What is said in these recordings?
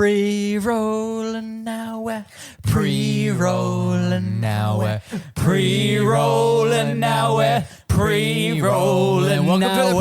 Pre-rolling now, we're pre-rolling now, we're pre-rolling now, we're pre-rolling. Welcome to the pre-roll.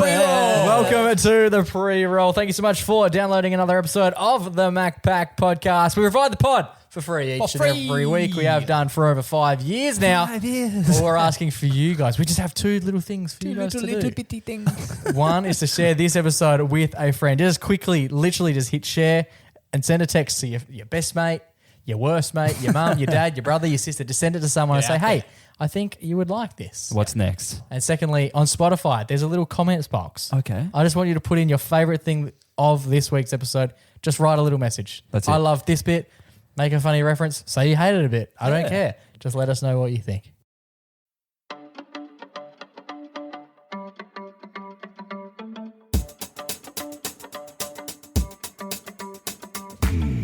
Welcome to the pre-roll. Thank you so much for downloading another episode of the MacPack podcast. We provide the pod for free each and every week. We have done for over 5 years now. 5 years. All we're asking for you guys, we just have two little things for you guys to do. Little bitty things. One is to share this episode with a friend. Just quickly, literally just hit share and send a text to your best mate, your worst mate, your mum, your dad, your brother, your sister. Just send it to someone and say, hey, I think you would like this. What's next? And secondly, on Spotify, there's a little comments box. Okay. I just want you to put in your favorite thing of this week's episode. Just write a little message. That's it. I love this bit. Make a funny reference. Say you hate it a bit. I don't care. Just let us know what you think.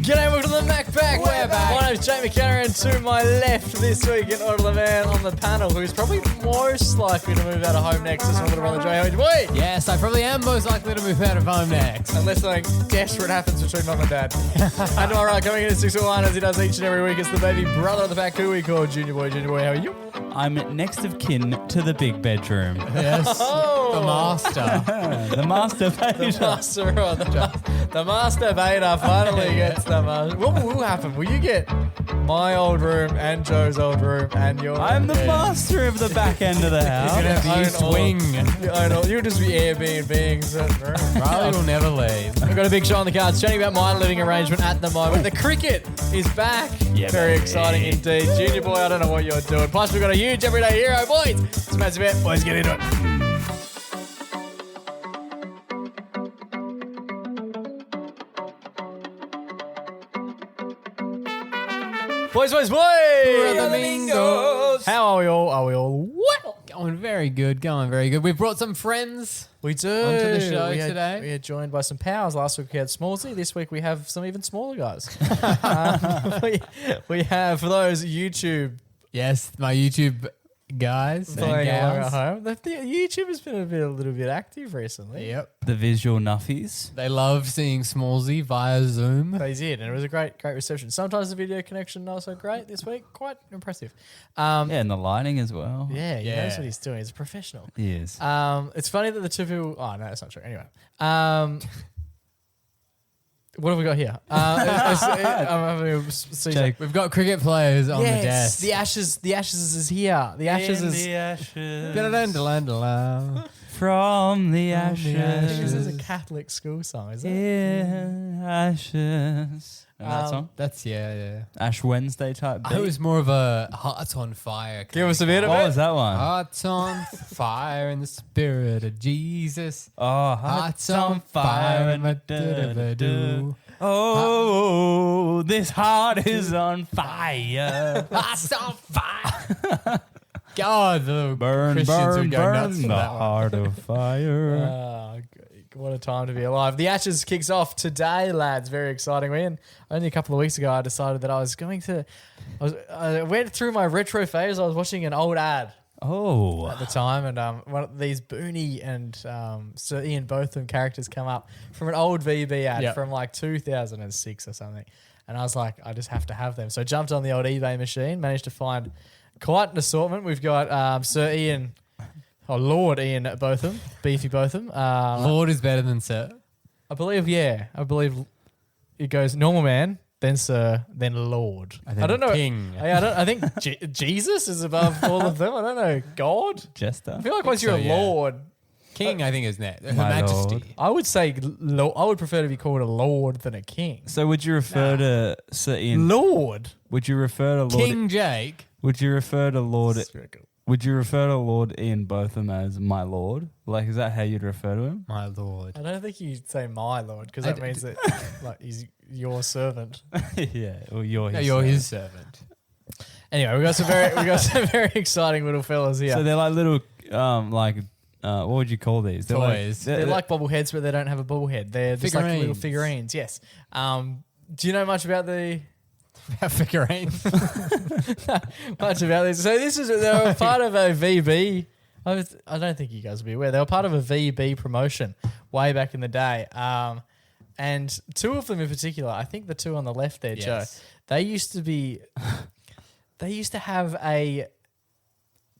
G'day, welcome to the MacPack. We're back. My name's Jamie McKenna, and to my left this week in order the man on the panel who's probably most likely to move out of home next is Brother J. How are you, boy? Yes, I probably am most likely to move out of home next. Unless something desperate happens between mum and dad. And all right, coming in at 6:01 as he does each and every week, it's the baby brother of the pack who we call Junior Boy. Junior Boy, how are you? I'm next of kin to the big bedroom. Yes, the master. The master The master, the masturbator finally gets the master. What will happen? Will you get my old room and Joe's old room and your? I'm the master of the back end of the house. You're going to have the east wing. You'll just be Airbnb-ing certain rooms. Riley will never leave. We've got a big show on the cards, chatting about my living arrangement at the moment. The cricket is back. Yeah, very baby. exciting indeed. Junior Boy, I don't know what you're doing. Plus, we've got a huge everyday hero, boys. It's a massive event. Boys, get into it. Boys. Amigos. How are we all? Are we all well? Going very good, going very good. We've brought some friends. We do. Onto the show We today. are joined by some powers. Last week we had Smallsy. This week we have some even smaller guys. we have, for those YouTube Yes, my YouTube guys and playing along at gals. home, the YouTube has been a little bit active recently. Yep. The visual nuffies. They love seeing Smallsy via Zoom. They did, and it was a great reception. Sometimes the video connection not so great this week. Quite impressive. Yeah, and the lighting as well. Yeah, he knows Yeah. what he's doing. He's a professional. He is. It's funny that the two people. Oh no, that's not true. Anyway, what have we got here? I'm having a seizure. Jake. We've got cricket players on the desk. The Ashes is here. The Ashes In is. the ashes. Da-da-da-da-da-da. From the ashes. This is a Catholic school song, is it? In ashes. And that song? That's, yeah. Ash Wednesday type beat. I was more of a Hearts on Fire. Give us a bit of What it. was that one? Hearts on fire in the spirit of Jesus. Oh, Hearts on fire and do. Oh, this heart is on fire. Hearts on fire. God, the Burn, Christians burn, would go burn nuts for the that one. heart of fire. What a time to be alive. The Ashes kicks off today, lads. Very exciting. Only a couple of weeks ago, I decided that I went through my retro phase. I was watching an old ad Oh, at the time, and one of these Booney and Sir Ian Botham characters come up from an old VB ad Yep. from like 2006 or something. And I was like, I just have to have them. So I jumped on the old eBay machine, managed to find quite an assortment. We've got Sir Ian... Oh, Lord Ian Botham, Beefy Botham. Lord is better than Sir. I believe it goes normal man, then Sir, then Lord. I don't know. King. I think Jesus is above all of them. I don't know. God? Jester. I feel like once you're so, a yeah. Lord, King, I think, is next. Her My Majesty. Lord. I would say I would prefer to be called a Lord than a king. So would you refer to Sir Ian? Lord. Would you refer to Lord? King Jake. Would you refer to Lord? That's very good. Would you refer to Lord Ian Botham as my lord? Like, is that how you'd refer to him? My Lord. I don't think you'd say my Lord because that means that like he's your servant. Yeah, or you're No, his. you're son. his servant. Anyway, we got some very exciting little fellas here. So they're like little, what would you call these? They're Toys. They're like bobbleheads, but they don't have a bobblehead. They're just like little figurines. Yes. Do you know much about the Figurines. much about this? So they're part of a VB. I don't think you guys will be aware. They were part of a VB promotion way back in the day. And two of them in particular, I think the two on the left there, Joe, Yes. they used to have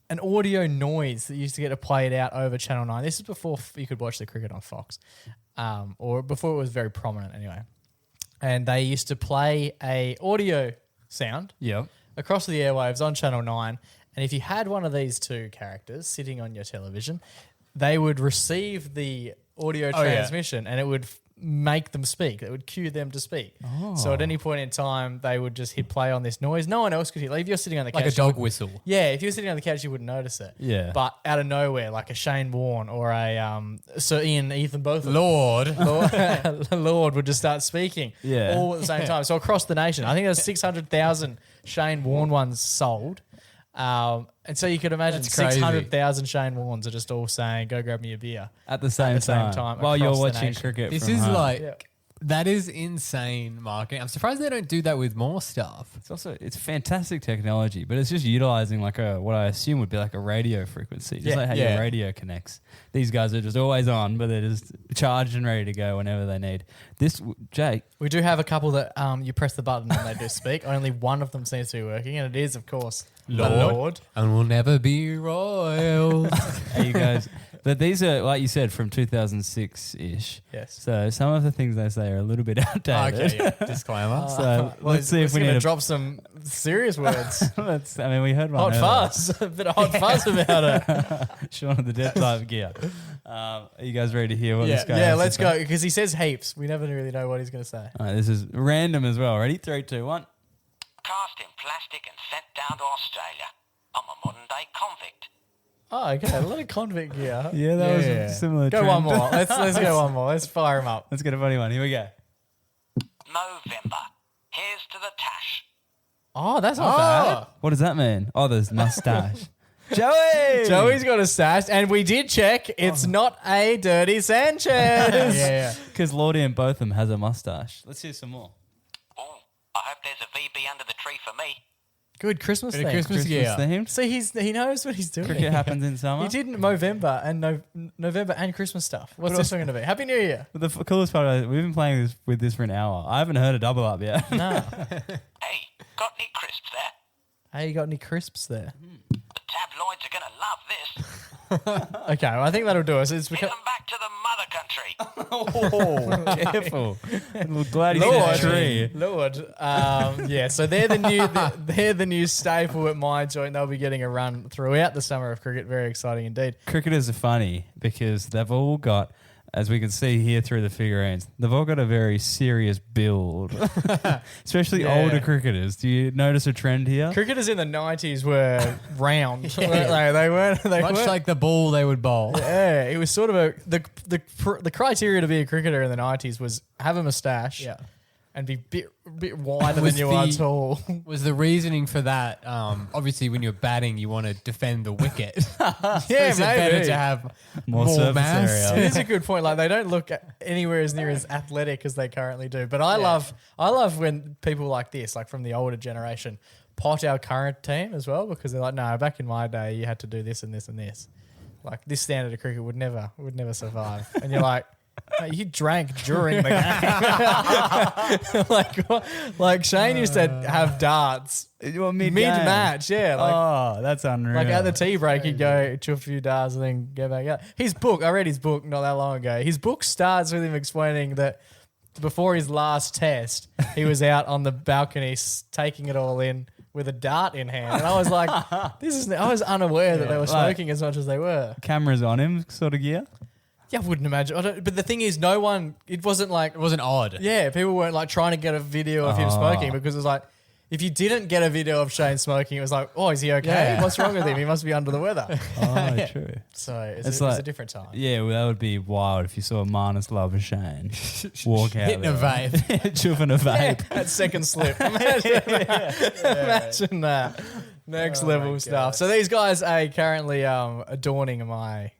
an audio noise that used to get played out over Channel 9. This is before you could watch the cricket on Fox, or before it was very prominent anyway. And they used to play a audio sound Yep. across the airwaves on Channel 9. And if you had one of these two characters sitting on your television, they would receive the audio Oh, yeah. transmission and it would make them speak. It would cue them to speak. So at any point in time, they would just hit play on this noise. No one else could hear. Like if you're sitting on the couch, Like a dog whistle. yeah, if you're sitting on the couch, you wouldn't notice it. Yeah. But out of nowhere, like a Shane Warne or a Sir Ian Ethan Botham, Lord. Lord would just start speaking Yeah. all at the same time. So across the nation, I think there's 600,000 Shane Warne ones sold. And so you could imagine That's crazy. 600,000 Shane Warnes are just all saying, go grab me a beer. At the same time while you're across the watching nation. cricket. This from is home. like, Yeah. that is insane marketing. I'm surprised they don't do that with more stuff. It's fantastic technology, but it's just utilizing like what I assume would be like a radio frequency, just Yeah, like how yeah. your radio connects. These guys are just always on, but they're just charged and ready to go whenever they need. Jake, We do have a couple that you press the button and they do speak. Only one of them seems to be working, and it is, of course, the Lord. And we'll never be royal. are you guys? But these are, like you said, from 2006-ish. Yes. So some of the things they say are a little bit outdated. Okay, yeah. Disclaimer. So let's see if we going need to to drop some serious words. we heard one Hot earlier. fuzz. A bit of hot fuzz about it. Shaun of the Dead type gear. Are you guys ready to hear what this guy Yeah, has to let's say? go. Because he says heaps. We never really know what he's going to say. All right, this is random as well. Ready? 3, 2, 1. Cast in plastic and sent down to Australia. I'm a modern day convict. Oh, okay. A lot of convict gear. Yeah, that was a similar Go trend. one more. Let's go one more. Let's fire him up. Let's get a funny one. Here we go. November. Here's to the tash. Oh, that's not bad. What does that mean? Oh, there's mustache. Joey! Joey's got a stash, and we did check. It's not a Dirty Sanchez. Yeah. Because Lord Ian Botham has a mustache. Let's hear some more. Oh, I hope there's a VB under the tree for me. Good Christmas Bit of thing. Christmas gear. themed. See, he knows what he's doing. Cricket happens in summer. He did November and November and Christmas stuff. What's this one going to be? Happy New Year. But the coolest part is we've been playing with this for an hour. I haven't heard a double up yet. No. Hey, got any crisps there? Hey, you got any crisps there? The tabloids are going to love this. Okay, well, I think that'll do us. It's Get because them back to the mother country. Oh, careful. Little glad Lord, tree. Lord. Yeah, so they're the new staple at my joint. They'll be getting a run throughout the summer of cricket. Very exciting indeed. Cricketers are funny because they've all got, as we can see here through the figurines, they've all got a very serious build. Especially Yeah. older cricketers. Do you notice a trend here? Cricketers in the 90s were round. They weren't. They Much weren't. like the ball they would bowl. Yeah, it was sort of the criteria to be a cricketer in the 90s was have a moustache and be a bit wider Was than you are the- tall. Was the reasoning for that, obviously when you're batting, you want to defend the wicket. Yeah, Is it better maybe. to have More more, surface mass? area. It is a good point. Like they don't look anywhere as near as athletic as they currently do. But I love when people like this, like from the older generation, pot our current team as well because they're like, no, back in my day, you had to do this and this and this. Like this standard of cricket would never survive. And you're like, mate, you drank during the game. like Shane used to have darts Mid mid-match. Yeah, like. Oh, that's unreal. Like at the tea break, he'd go to a few darts and then go back out. His book, I read his book not that long ago. His book starts with him explaining that before his last test, he was out on the balcony taking it all in with a dart in hand. And I was like, I was unaware that they were smoking as much as they were. Cameras on him sort of gear. Yeah, I wouldn't imagine. But the thing is, it wasn't like, It wasn't odd. yeah, people weren't like trying to get a video of him smoking because it was like, if you didn't get a video of Shane smoking, it was like, oh, is he okay? Yeah. What's wrong with him? He must be under the weather. Oh, true. So It's it's like- a different time. Yeah, well, that would be wild if you saw Marnus Lover Shane walk out Hitting a there. vape. Chuffing a vape. That second slip. Imagine that. Next level stuff. So these guys are currently adorning my...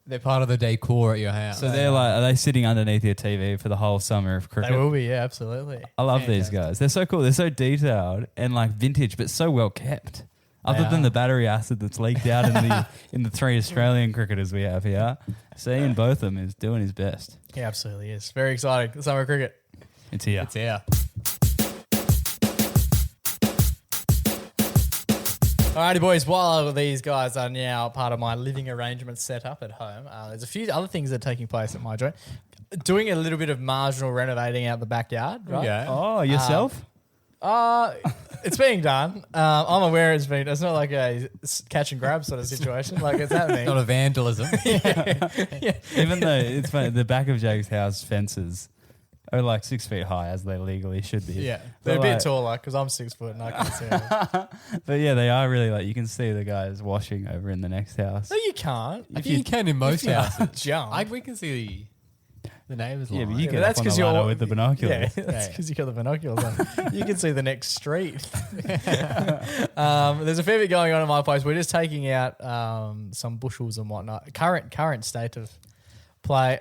They're part of the decor at your house. So are they sitting underneath your TV for the whole summer of cricket? They will be, yeah, absolutely. I love these guys. They're so cool. They're so detailed and like vintage, but so well kept. Other than the battery acid that's leaked out in the 3 Australian cricketers we have here, seeing Botham is doing his best. He absolutely is. Very exciting. The summer cricket. It's here. It's here. Alrighty, boys. While these guys are now part of my living arrangement set up at home, there's a few other things that are taking place at my joint. Doing a little bit of marginal renovating out the backyard, right? Yeah. Oh, yourself? It's being done. I'm aware it's been. It's not like a catch and grab sort of situation. Like it's happening. Not a vandalism. Even though it's funny, the back of Jake's house fences are like 6 feet high, as they legally should be. Yeah. They're a But bit like- taller because I'm 6 foot and I can see them. But yeah, they are really like, you can see the guys washing over in the next house. No, you can't. I think you can in most houses. Jump. We can see the neighbours' Yeah, line. but you Yeah, get but up on the ladder with the binoculars. Yeah, that's because you got the binoculars on. You can see the next street. There's a fair bit going on in my place. We're just taking out some bushels and whatnot. Current state of play.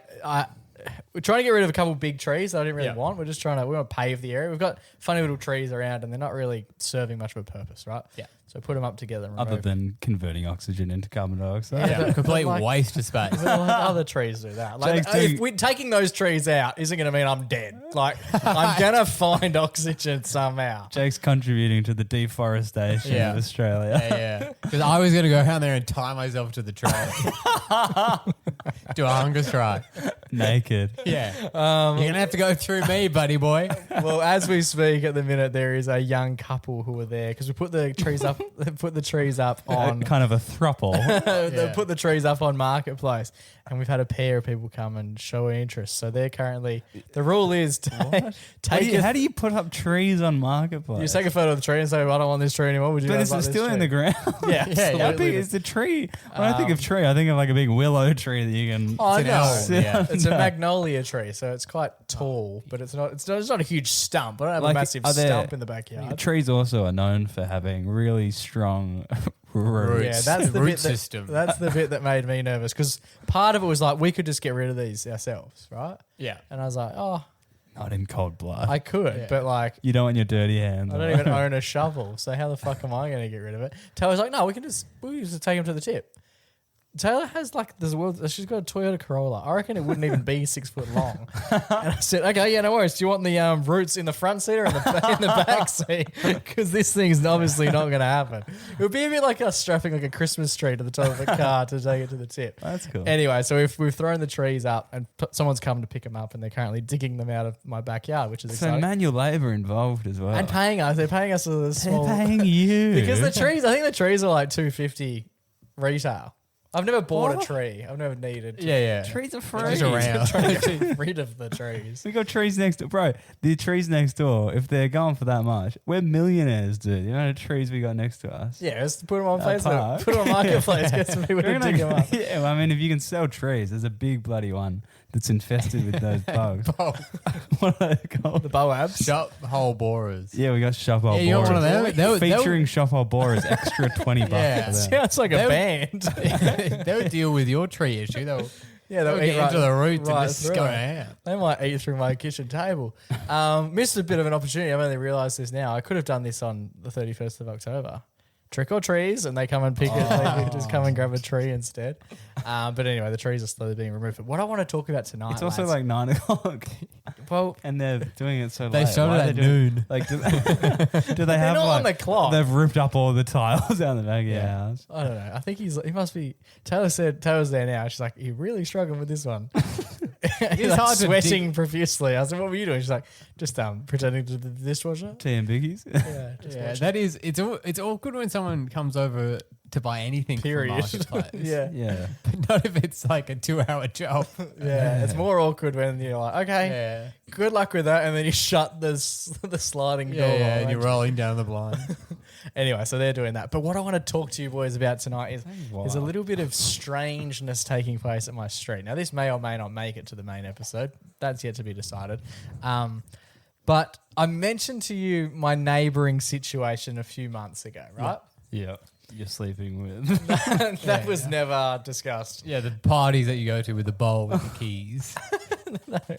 We're trying to get rid of a couple of big trees that I didn't really want. We're just we want to pave the area. We've got funny little trees around and they're not really serving much of a purpose, right? Yeah. So put them up together and Other remove than converting oxygen into carbon dioxide. Yeah, complete like- waste of space. Well, other trees do that. Like, Jake's doing- if we're taking those trees out, isn't going to mean I'm dead. Like, I'm going to find oxygen somehow. Jake's contributing to the deforestation Yeah. of Australia. Yeah. Because I was going to go around there and tie myself to the tree. Do a hunger strike. Naked. Yeah. You're going to have to go through me, buddy boy. Well, as we speak at the minute, there is a young couple who are there because we put the trees up. Put the trees up on. Kind of a thruple. They put the trees up on Marketplace, and we've had a pair of people come and show interest. So they're currently. The rule is to How do you put up trees on Marketplace? you take a photo of the tree and say, "I don't want this tree anymore." Would you? But guys it's like this still in tree? the ground. Yeah, How big is the tree? When I think of tree, I think of like a big willow tree that you can. Oh, It's an no. elm, yeah. It's a magnolia tree, so it's quite tall, but it's not. It's not a huge stump. I don't have Like, a massive are there- stump in the backyard. Trees also are known for having really strong roots. Yeah, that's the root bit system. That's the bit that made me nervous because part of it was like we could just get rid of these ourselves, right? Yeah. And I was like, oh, Not in cold blood. I could, but like you don't want your dirty hands. I don't even own a shovel, so how the fuck am I going to get rid of it? Taylor's like, no, we can just take him to the tip. Taylor has like this world. She's got a Toyota Corolla. I reckon it wouldn't even be 6 foot long. And I said, okay, yeah, no worries. Do you want the roots in the front seat or in the back seat? Because this thing's obviously not going to happen. It would be a bit like us strapping like a Christmas tree to the top of a car to take it to the tip. That's cool. Anyway, so we've thrown the trees up, and someone's come to pick them up, and they're currently digging them out of my backyard, which is So exciting. manual labour involved as well. And paying us. They're paying us a small. They're paying you. Because the trees, I think the trees are like $250 retail. I've never bought What? a tree. I've never needed. Yeah. trees are free. Just around. Trying to get rid of the trees. We got trees next door. Bro, the trees next door, if they're going for that much, we're millionaires, dude. You know the trees we got next to us? Yeah, let's put them on That Facebook. park. Put them on Marketplace. Get some people to dig them up. Yeah, well, I mean, if you can sell trees, there's a big bloody one that's infested with those bugs. What are they called? The boabs. Shop hole borers. Yeah, we got shop hole Yeah, you got borers. one of them? They were- Featuring shop hole borers, extra $20 Yeah. for them. Sounds like a They would- band. They would deal with your tree issue. They'll Yeah, get into the roots right and just through go it. out. They might eat through my kitchen table. Missed a bit of an opportunity. I've only realised this now. I could have done this on the 31st of October. Trick or trees, and they come and pick it. They just come and grab a tree instead. But anyway, the trees are slowly being removed. But what I want to talk about tonight, It's also lads, like 9 o'clock. well, And they're doing it so They late. started Why are at they doing- noon. Like, do they have not like, on the clock. They've ripped up all the tiles out the back of your house. I don't know. I think he must be. Taylor's there now. She's like, you're really struggling with this one. He's like hard to sweating profusely. I was like, what were you doing? She's like, just pretending to do the dishwasher. Tea and biggies. Yeah, just Yeah, watching. that is. It's awkward when someone comes over to buy anything Period. from Marketplace. Yeah. Yeah. But not if it's like a 2-hour job. Yeah, it's more awkward when you're like, okay, Yeah. good luck with that, and then you shut the sliding door. Yeah, and like- you're rolling down the blind. Anyway, so they're doing that. But what I want to talk to you boys about tonight is wild. there's a little bit of strangeness taking place at my street. Now, this may or may not make it to the main episode. That's yet to be decided. But I mentioned to you my neighbouring situation a few months ago, right? Yeah. You're sleeping with. That was never discussed. Yeah, the parties that you go to with the bowl with the keys.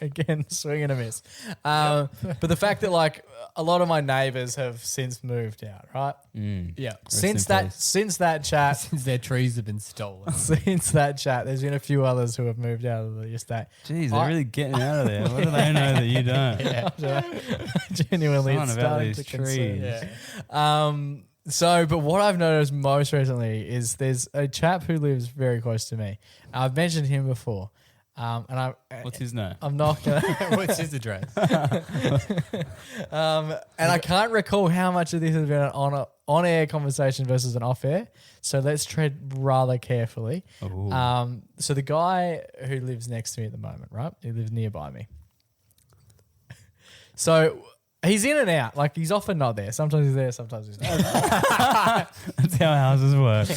Again, swing and a miss. But the fact that like a lot of my neighbours have since moved out, right? Yeah. Since in that chat, Since their trees have been stolen. since that chat, there's been a few others who have moved out of the estate. Jeez, they're really getting out of there. What do they know that you don't? Genuinely, Something it's about starting these to concern. trees. So, but what I've noticed most recently is there's a chap who lives very close to me. I've mentioned him before, What's his name? I'm not gonna. What's his address? And I can't recall how much of this has been an on-air conversation versus an off-air. So let's tread rather carefully. Ooh. So the guy who lives next to me at the moment, right? He lives nearby me. So he's in and out. Like he's often not there. Sometimes he's there, sometimes he's not. That's how houses work.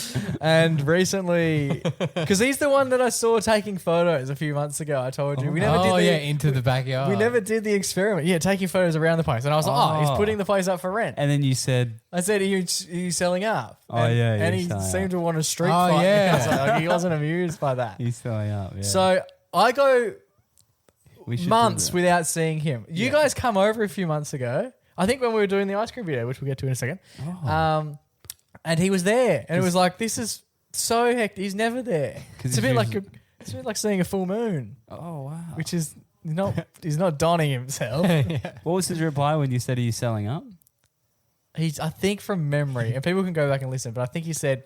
And recently, because he's the one that I saw taking photos a few months ago. I told you we never did. Into the backyard. We never did the experiment. Yeah, taking photos around the place, and I was like, he's putting the place up for rent. And then you said, I said, are you selling up? Oh, yeah, and he you're selling seemed up. to want a street Oh, fight. yeah. Like, he wasn't amused by that. he's selling up. Yeah. So I go we should do months that. without seeing him. You guys come over a few months ago. I think when we were doing the ice cream video, which we'll get to in a second. And he was there, and it was like, this is so hectic. He's never there. It's a bit like it's a bit like seeing a full moon, Oh, wow. which is he's not donning himself. What was his reply when you said he's selling up? I think from memory, and people can go back and listen, but I think he said,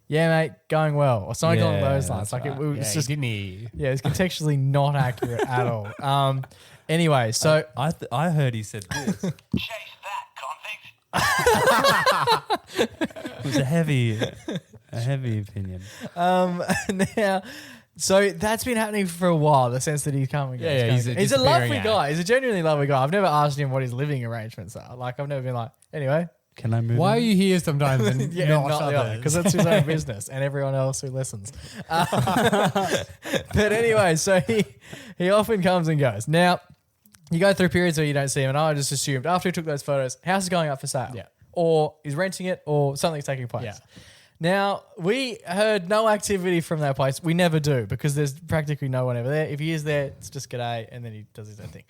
"Yeah, mate, going well," or something along those lines. that's Like right. it's just didn't he? yeah, it's contextually not accurate at all. Anyway, so I heard he said this. Chase that, convict. It was a heavy opinion. now, so that's been happening for a while. The sense that he's coming. Yeah, he's he's a disappearing lovely act. guy. He's a genuinely lovely guy. I've never asked him what his living arrangements are. Like I've never been like, anyway, Can I move? Why are in? you here sometimes and not the other? others? Because it's his own business and everyone else who listens. But anyway, so he often comes and goes. Now, you go through periods where you don't see him, and I just assumed after he took those photos, house is going up for sale. Yeah. Or he's renting it, or something's taking place. Yeah. Now, we heard no activity from that place. We never do, because there's practically no one ever there. If he is there, it's just g'day, and then he does his own thing.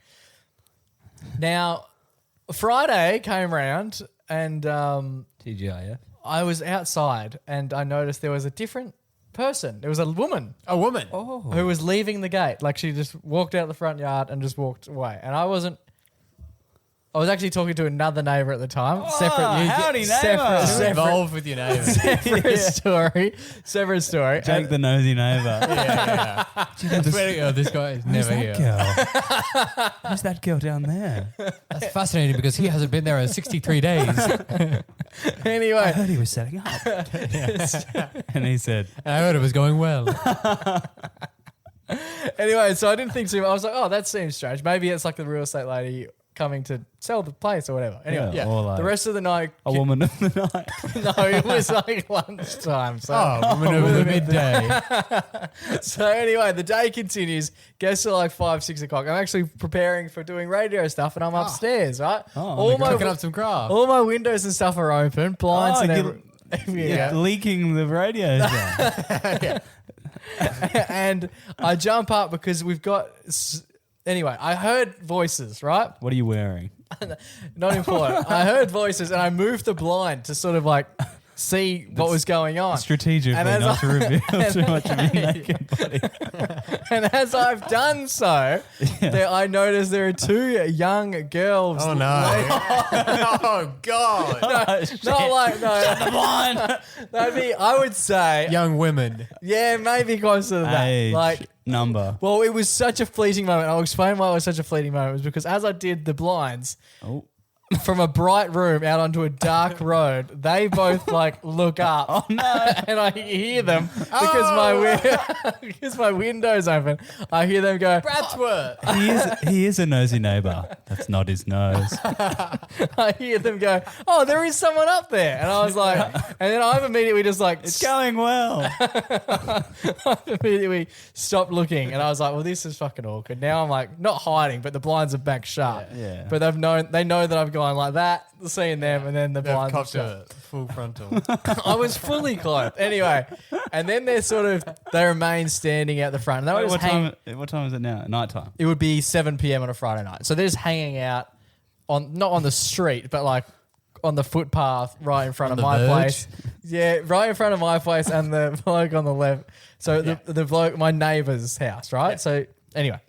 Now, Friday came around, and TGIF. I was outside, and I noticed there was a different person. There was a woman A woman. who was leaving the gate. Like, she just walked out the front yard and just walked away. And I was actually talking to another neighbour at the time. howdy, neighbour. You're involved with your neighbour. Separate story. Jake the nosy neighbour. This guy is never here. Girl? Who's that girl down there? That's fascinating because he hasn't been there in 63 days. I Anyway, heard he was setting up. And he said, And I heard it was going well. so I didn't think so. I was like, oh, that seems strange. Maybe it's like the real estate lady coming to sell the place or whatever. Anyway, Yeah, or like the rest of the night, a woman of the night. no, it was like lunchtime. So Woman over the midday. So anyway, the day continues. Gets to like 5, 6 o'clock. I'm actually preparing for doing radio stuff, and I'm upstairs, right? Oh, Cooking up some craft. all my windows and stuff are open, blinds and you're- yeah. Leaking the radio down. And I jump up because we've got. Anyway, I heard voices, right? What are you wearing? Not important. I heard voices, and I moved the blind to sort of like see what was going on. Strategically, And as not to reveal too much of your Yeah. naked body. And as I've done so, I noticed there are 2 young girls. Oh, no. Oh, God. Not like, no. The blind. That'd be, I would say, Young women. yeah, maybe closer to that. Age, Like, number. well, it was such a fleeting moment. I'll explain why it was such a fleeting moment. It was because as I did the blinds Oh. from a bright room out onto a dark road, they both like look up. Oh no! And I hear them because my window's open. I hear them go. He is a nosy neighbour. That's not his nose. I hear them go. Oh, there is someone up there, and I was like, and then I'm immediately just like, It's going well. I immediately stopped looking, and I was like, well, this is fucking awkward. Now I'm like not hiding, but the blinds are back shut. Yeah. But they know that I've gone like that, seeing them, and then the blinds are Copped shut. a full frontal. I was fully clothed. Anyway, And then they remain standing out the front. And they were Wait, just what time is it now? Nighttime. It would be 7 p.m. on a Friday night. So they're just hanging out not on the street, but like on the footpath right in front of my place. Yeah, right in front of my place and the bloke on the left. So the bloke, my neighbour's house, right? Yeah. So anyway,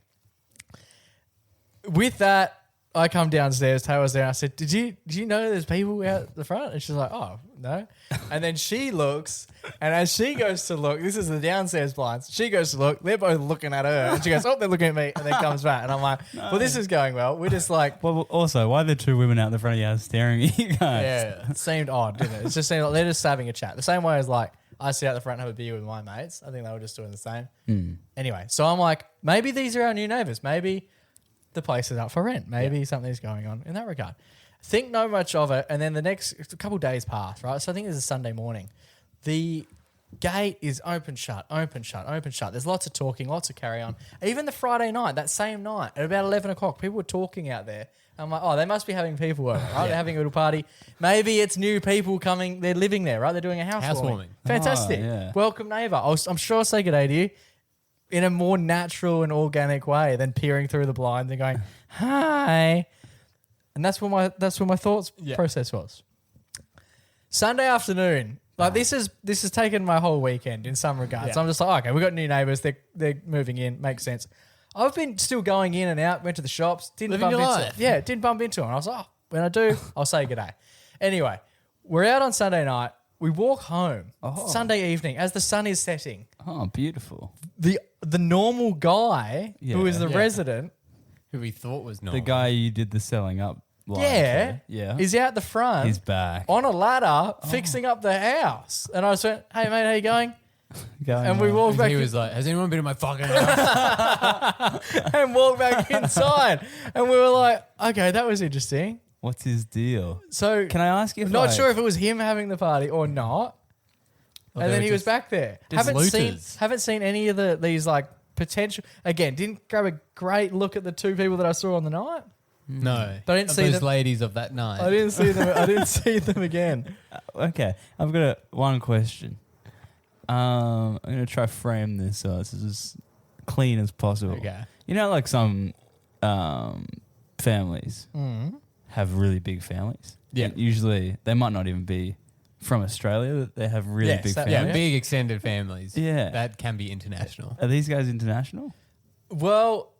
with that, I come downstairs, Taylor's there, and I said, Did you know there's people out the front? And she's like, oh, no. And then she looks, and as she goes to look, this is the downstairs blinds, she goes to look, they're both looking at her, and she goes, oh, they're looking at me, and then comes back. And I'm like, well, this is going well. We're just like... Well, also, why are there two women out the front of your house staring at you guys? Yeah, it seemed odd, didn't it? It just seemed like they're just having a chat. The same way as like, I sit out the front and have a beer with my mates. I think they were just doing the same. Anyway, so I'm like, maybe these are our new neighbours. Maybe the place is up for rent. Maybe something's going on in that regard. Think no much of it. And then the next couple days pass, right? So I think it's a Sunday morning. The gate is open, shut, open, shut, open, shut. There's lots of talking, lots of carry on. Even the Friday night, that same night, at about 11 o'clock, people were talking out there. I'm like, oh, they must be having people over, right? They're having a little party. Maybe it's new people coming. They're living there, right? They're doing a housewarming. Fantastic. Welcome, neighbour. I'm sure I'll say good day to you in a more natural and organic way than peering through the blinds and going, hi. And that's where my thoughts process was. Sunday afternoon, like this has taken my whole weekend in some regards. I'm just like, okay, we've got new neighbours. They're moving in. Makes sense. I've been still going in and out, went to the shops, didn't bump into them. I was like, oh, when I do, I'll say good day. Anyway, we're out on Sunday night. We walk home Sunday evening as the sun is setting. Oh, beautiful. The normal guy who is the resident, who we thought was normal. The guy you did the selling up line for. is out the front. He's back. On a ladder fixing up the house. And I just went, hey, mate, how you going? And we walked back. He was like, has anyone been in my fucking house? And walked back inside. And we were like, okay, that was interesting. What's his deal? So can I ask you? Not sure if it was him having the party or not. And then he was back there. Haven't seen any of these like potential. Again, didn't grab a great look at the two people that I saw on the night. No, but I didn't see those ladies of that night. I didn't see them. I didn't see them again. Okay, I've got one question. I'm going to try frame this so it's as clean as possible. Okay. You know, like some families have really big families. Yeah. And usually they might not even be from Australia. They have really big families. Yeah, big extended families. Yeah. That can be international. Are these guys international? Well,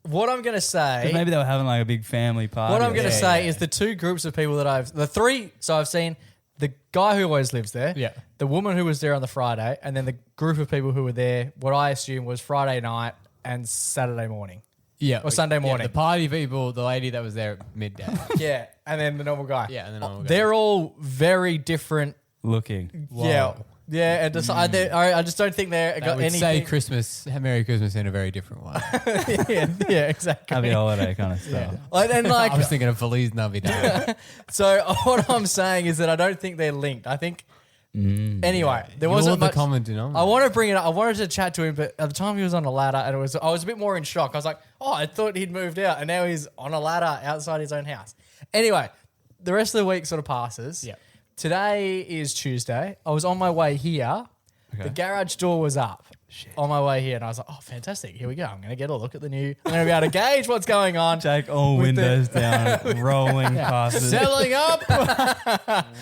what I'm going to say... Maybe they were having like a big family party. What I'm going to say is the two groups of people that I've seen the guy who always lives there, the woman who was there on the Friday, and then the group of people who were there, what I assume was Friday night and Saturday morning. Yeah. Or Sunday morning. The party people, the lady that was there at midday. Yeah. And then the normal guy. Yeah, and the normal guy. They're all very different looking. Yeah. Yeah, and just, I just don't think they're got anything. Say Christmas, Merry Christmas in a very different way. yeah, exactly. Happy holiday kind of stuff. And like, I was thinking of Feliz Navidad. So what I'm saying is that I don't think they're linked. I think anyway, there wasn't much. The common denominator. I want to bring it up. I wanted to chat to him, but at the time he was on a ladder, and I was a bit more in shock. I was like, oh, I thought he'd moved out, and now he's on a ladder outside his own house. Anyway, the rest of the week sort of passes. Yeah. Today is Tuesday. I was on my way here. Okay. The garage door was up on my way here, and I was like, oh, fantastic. Here we go. I'm going to get a look at I'm going to be able to gauge what's going on. Take all windows down, rolling past it. Selling up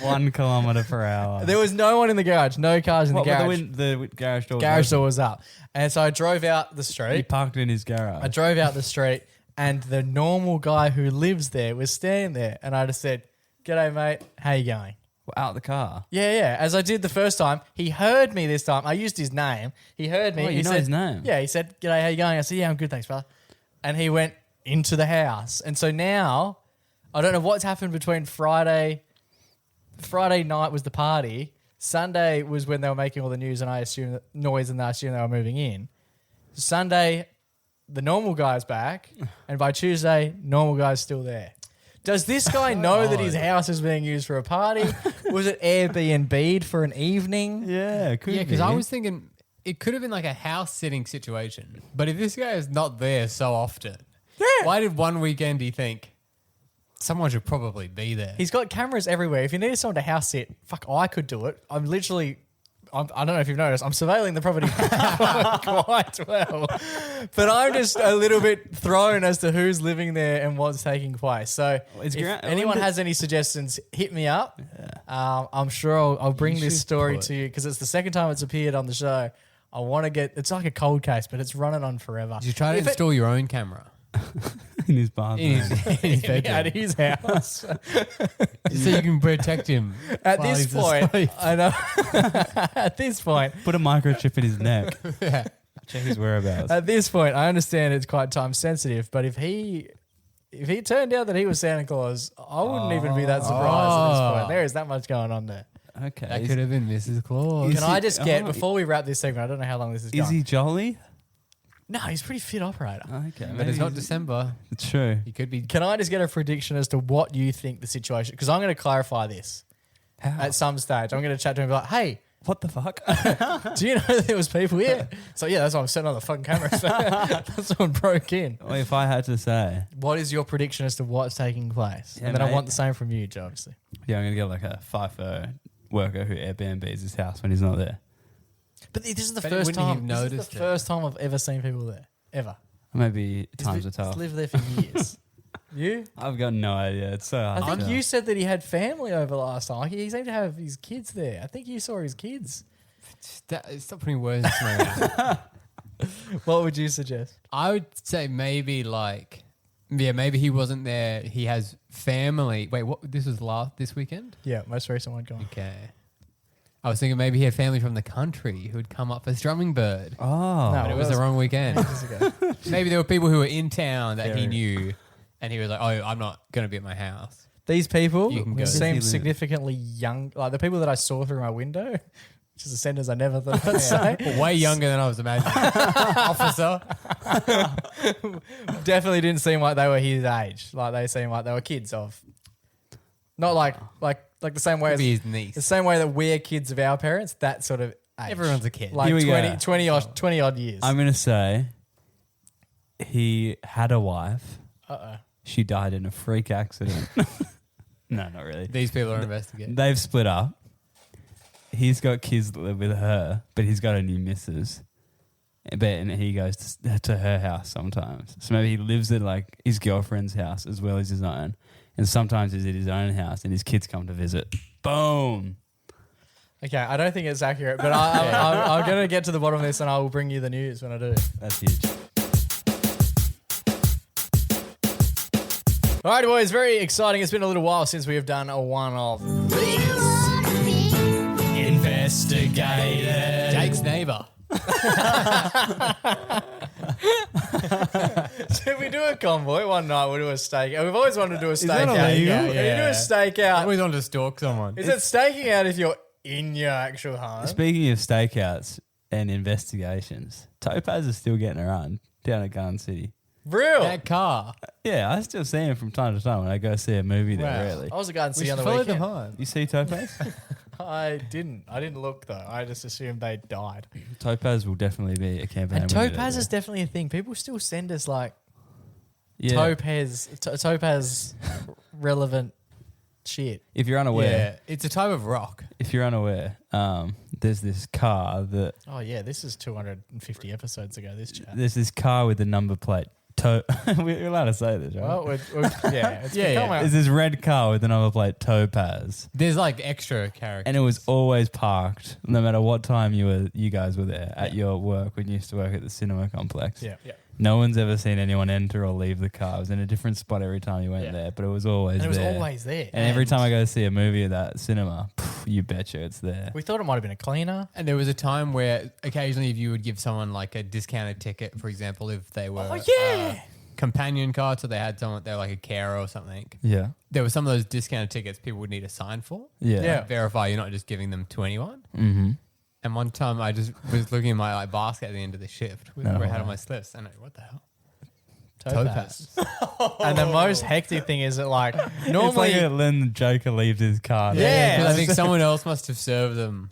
1 kilometre per hour. There was no one in the garage, no cars in the garage. The garage door door was up. And so I drove out the street. He parked in his garage. I drove out the street, and the normal guy who lives there was standing there, and I just said, g'day, mate. How you going? Out the car. Yeah. As I did the first time, he heard me this time. I used his name. He heard me. Oh, you know his name? Yeah, he said, g'day, how you going? I said, yeah, I'm good, thanks, brother. And he went into the house. And so now, I don't know what's happened between Friday night was the party. Sunday was when they were making all the news and I assumed noise and I assumed they were moving in. Sunday, the normal guy's back. And by Tuesday, normal guy's still there. Does this guy know that his house is being used for a party? Was it Airbnb'd for an evening? Yeah, it could be. because I was thinking it could have been like a house sitting situation. But if this guy is not there so often, why did one weekend he think someone should probably be there? He's got cameras everywhere. If you needed someone to house sit, fuck, I could do it. I'm literally I don't know if you've noticed, I'm surveilling the property quite well. But I'm just a little bit thrown as to who's living there and what's taking place. So if anyone has any suggestions, hit me up. I'm sure I'll bring this story to you because it's the second time it's appeared on the show. I want to get, it's like a cold case, but it's running on forever. You try to install your own camera in his bathroom. in his bedroom. At his house. So you can protect him. At while this he's point, asleep. I know. At this point, Put a microchip in his neck. Check his whereabouts. At this point, I understand it's quite time sensitive, but if he turned out that he was Santa Claus, I wouldn't even be that surprised at this point. There is that much going on there. Okay. That could have been Mrs. Claus. Can I just get, before we wrap this segment, I don't know how long this is going. Is he jolly? No, he's a pretty fit operator. Okay. But it's not December. It's true. He could be. Can I just get a prediction as to what you think the situation, because I'm going to clarify this How? at some stage. I'm going to chat to him and be like, hey, What the fuck? do you know there was people here? So yeah, that's why I'm setting on the fucking camera. So that's someone broke in. Well, if I had to say, What is your prediction as to what's taking place? Yeah, And then I mate. want the same from you, Joe, obviously. yeah, I'm gonna get like a FIFO worker who Airbnbs his house when he's not there. But this is the But first wouldn't he have time. This is noticed the it? first time I've ever seen people there. Ever. Maybe times are He's tough. lived there for years. You? I've got no idea. It's so hard. I think to you said that he had family over last time. Like he seemed to have his kids there. I think you saw his kids. Stop putting words into my mouth. What would you suggest? I would say maybe like, yeah, maybe he wasn't there. He has family. Wait, what? This was this weekend? Yeah, most recent one gone. Okay. I was thinking maybe he had family from the country who had come up as drumming bird. Oh, No. But it was the wrong weekend. Ages ago. Maybe there were people who were in town that he Very. knew, and he was like, "Oh, I'm not going to be at my house." These people You can go. seem Does he live- significantly young. Like the people that I saw through my window, which is a sentence I never thought I'd say. Well, way younger than I was imagining. Officer. Definitely didn't seem like they were his age. Like they seemed like they were kids of. Not like the same way Could as be his the niece. same way that we're kids of our parents. That sort of age. Everyone's a kid. Like Here we 20, go. 20 odd years. I'm gonna say he had a wife. Uh-oh. She died in a freak accident. No, not really. These people are investigating. They've split up. He's got kids that live with her, but he's got a new missus. And he goes to her house sometimes. So maybe he lives at like his girlfriend's house as well as his own. And sometimes he's at his own house and his kids come to visit. Boom. Okay, I don't think it's accurate, but I'm going to get to the bottom of this and I will bring you the news when I do. That's huge. All right, boys, very exciting. It's been a little while since we have done a one of these. Investigated. Jake's neighbour. Should we do a convoy one night? We'll do a stakeout. We've always wanted to do a stakeout. that illegal? Yeah, you do a I stakeout. always wanted to stalk someone. Is it staking out if you're in your actual home? Speaking of stakeouts and investigations, Topaz is still getting around down at Garden City. Real? That car. Yeah, I still see him from time to time when I go see a movie there, Wow. really. I was a Garden We City on should the follow weekend. them home. You see Topaz? I didn't look though. I just assumed they died. Topaz will definitely be a campaign. And when we do Topaz that. is definitely a thing. People still send us like Yeah. Topaz relevant shit. If you're unaware, Yeah, it's a type of rock. there's this car that Oh yeah, this is 250 episodes ago. This chat. there's this car with the number plate. We're allowed to say this, right? Well, yeah, it's Yeah, become yeah. There's this red car with the number plate Topaz, There's like extra characters. and it was always parked, no matter what time you guys were there at your work when you used to work at the cinema complex. yeah. No one's ever seen anyone enter or leave the car. It was in a different spot every time you went Yeah. there, but it was always And it was there. always there. And every time I go to see a movie at that cinema, you betcha it's there. we thought it might have been a cleaner. And there was a time where occasionally if you would give someone like a discounted ticket, for example, if they were companion card, so they had someone, they were like a carer or something. Yeah. There were some of those discounted tickets people would need a sign for. Yeah. Yeah. Verify you're not just giving them to anyone. Mm-hmm. And one time I just was looking in my like, basket at the end of the shift with No where I had way. all my slips. And I what the hell? Topaz. And the most hectic thing is that like normally It's like when the Joker leaves his car. Yeah. I think someone else must have served them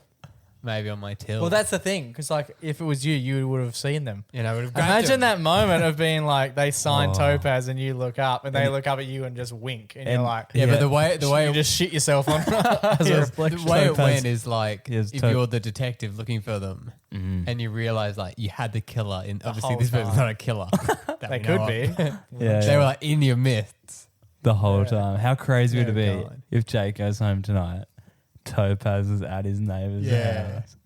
maybe on my till. Well, that's the thing, because like if it was you, you would have seen them. I would have grabbed Imagine them. that moment of being like they sign Topaz and you look up and they look up at you and just wink and you're like, Yeah, but the way you just shit yourself on as a the reflection. way it Topaz. went is like Yes, if you're the detective looking for them and you realize like you had the killer in obviously whole this person's time. not a killer. that They we know could of. be. Yeah. They were like in your midst. The whole time. How crazy would it be God. if Jake goes home tonight, Topaz is at his neighbour's house?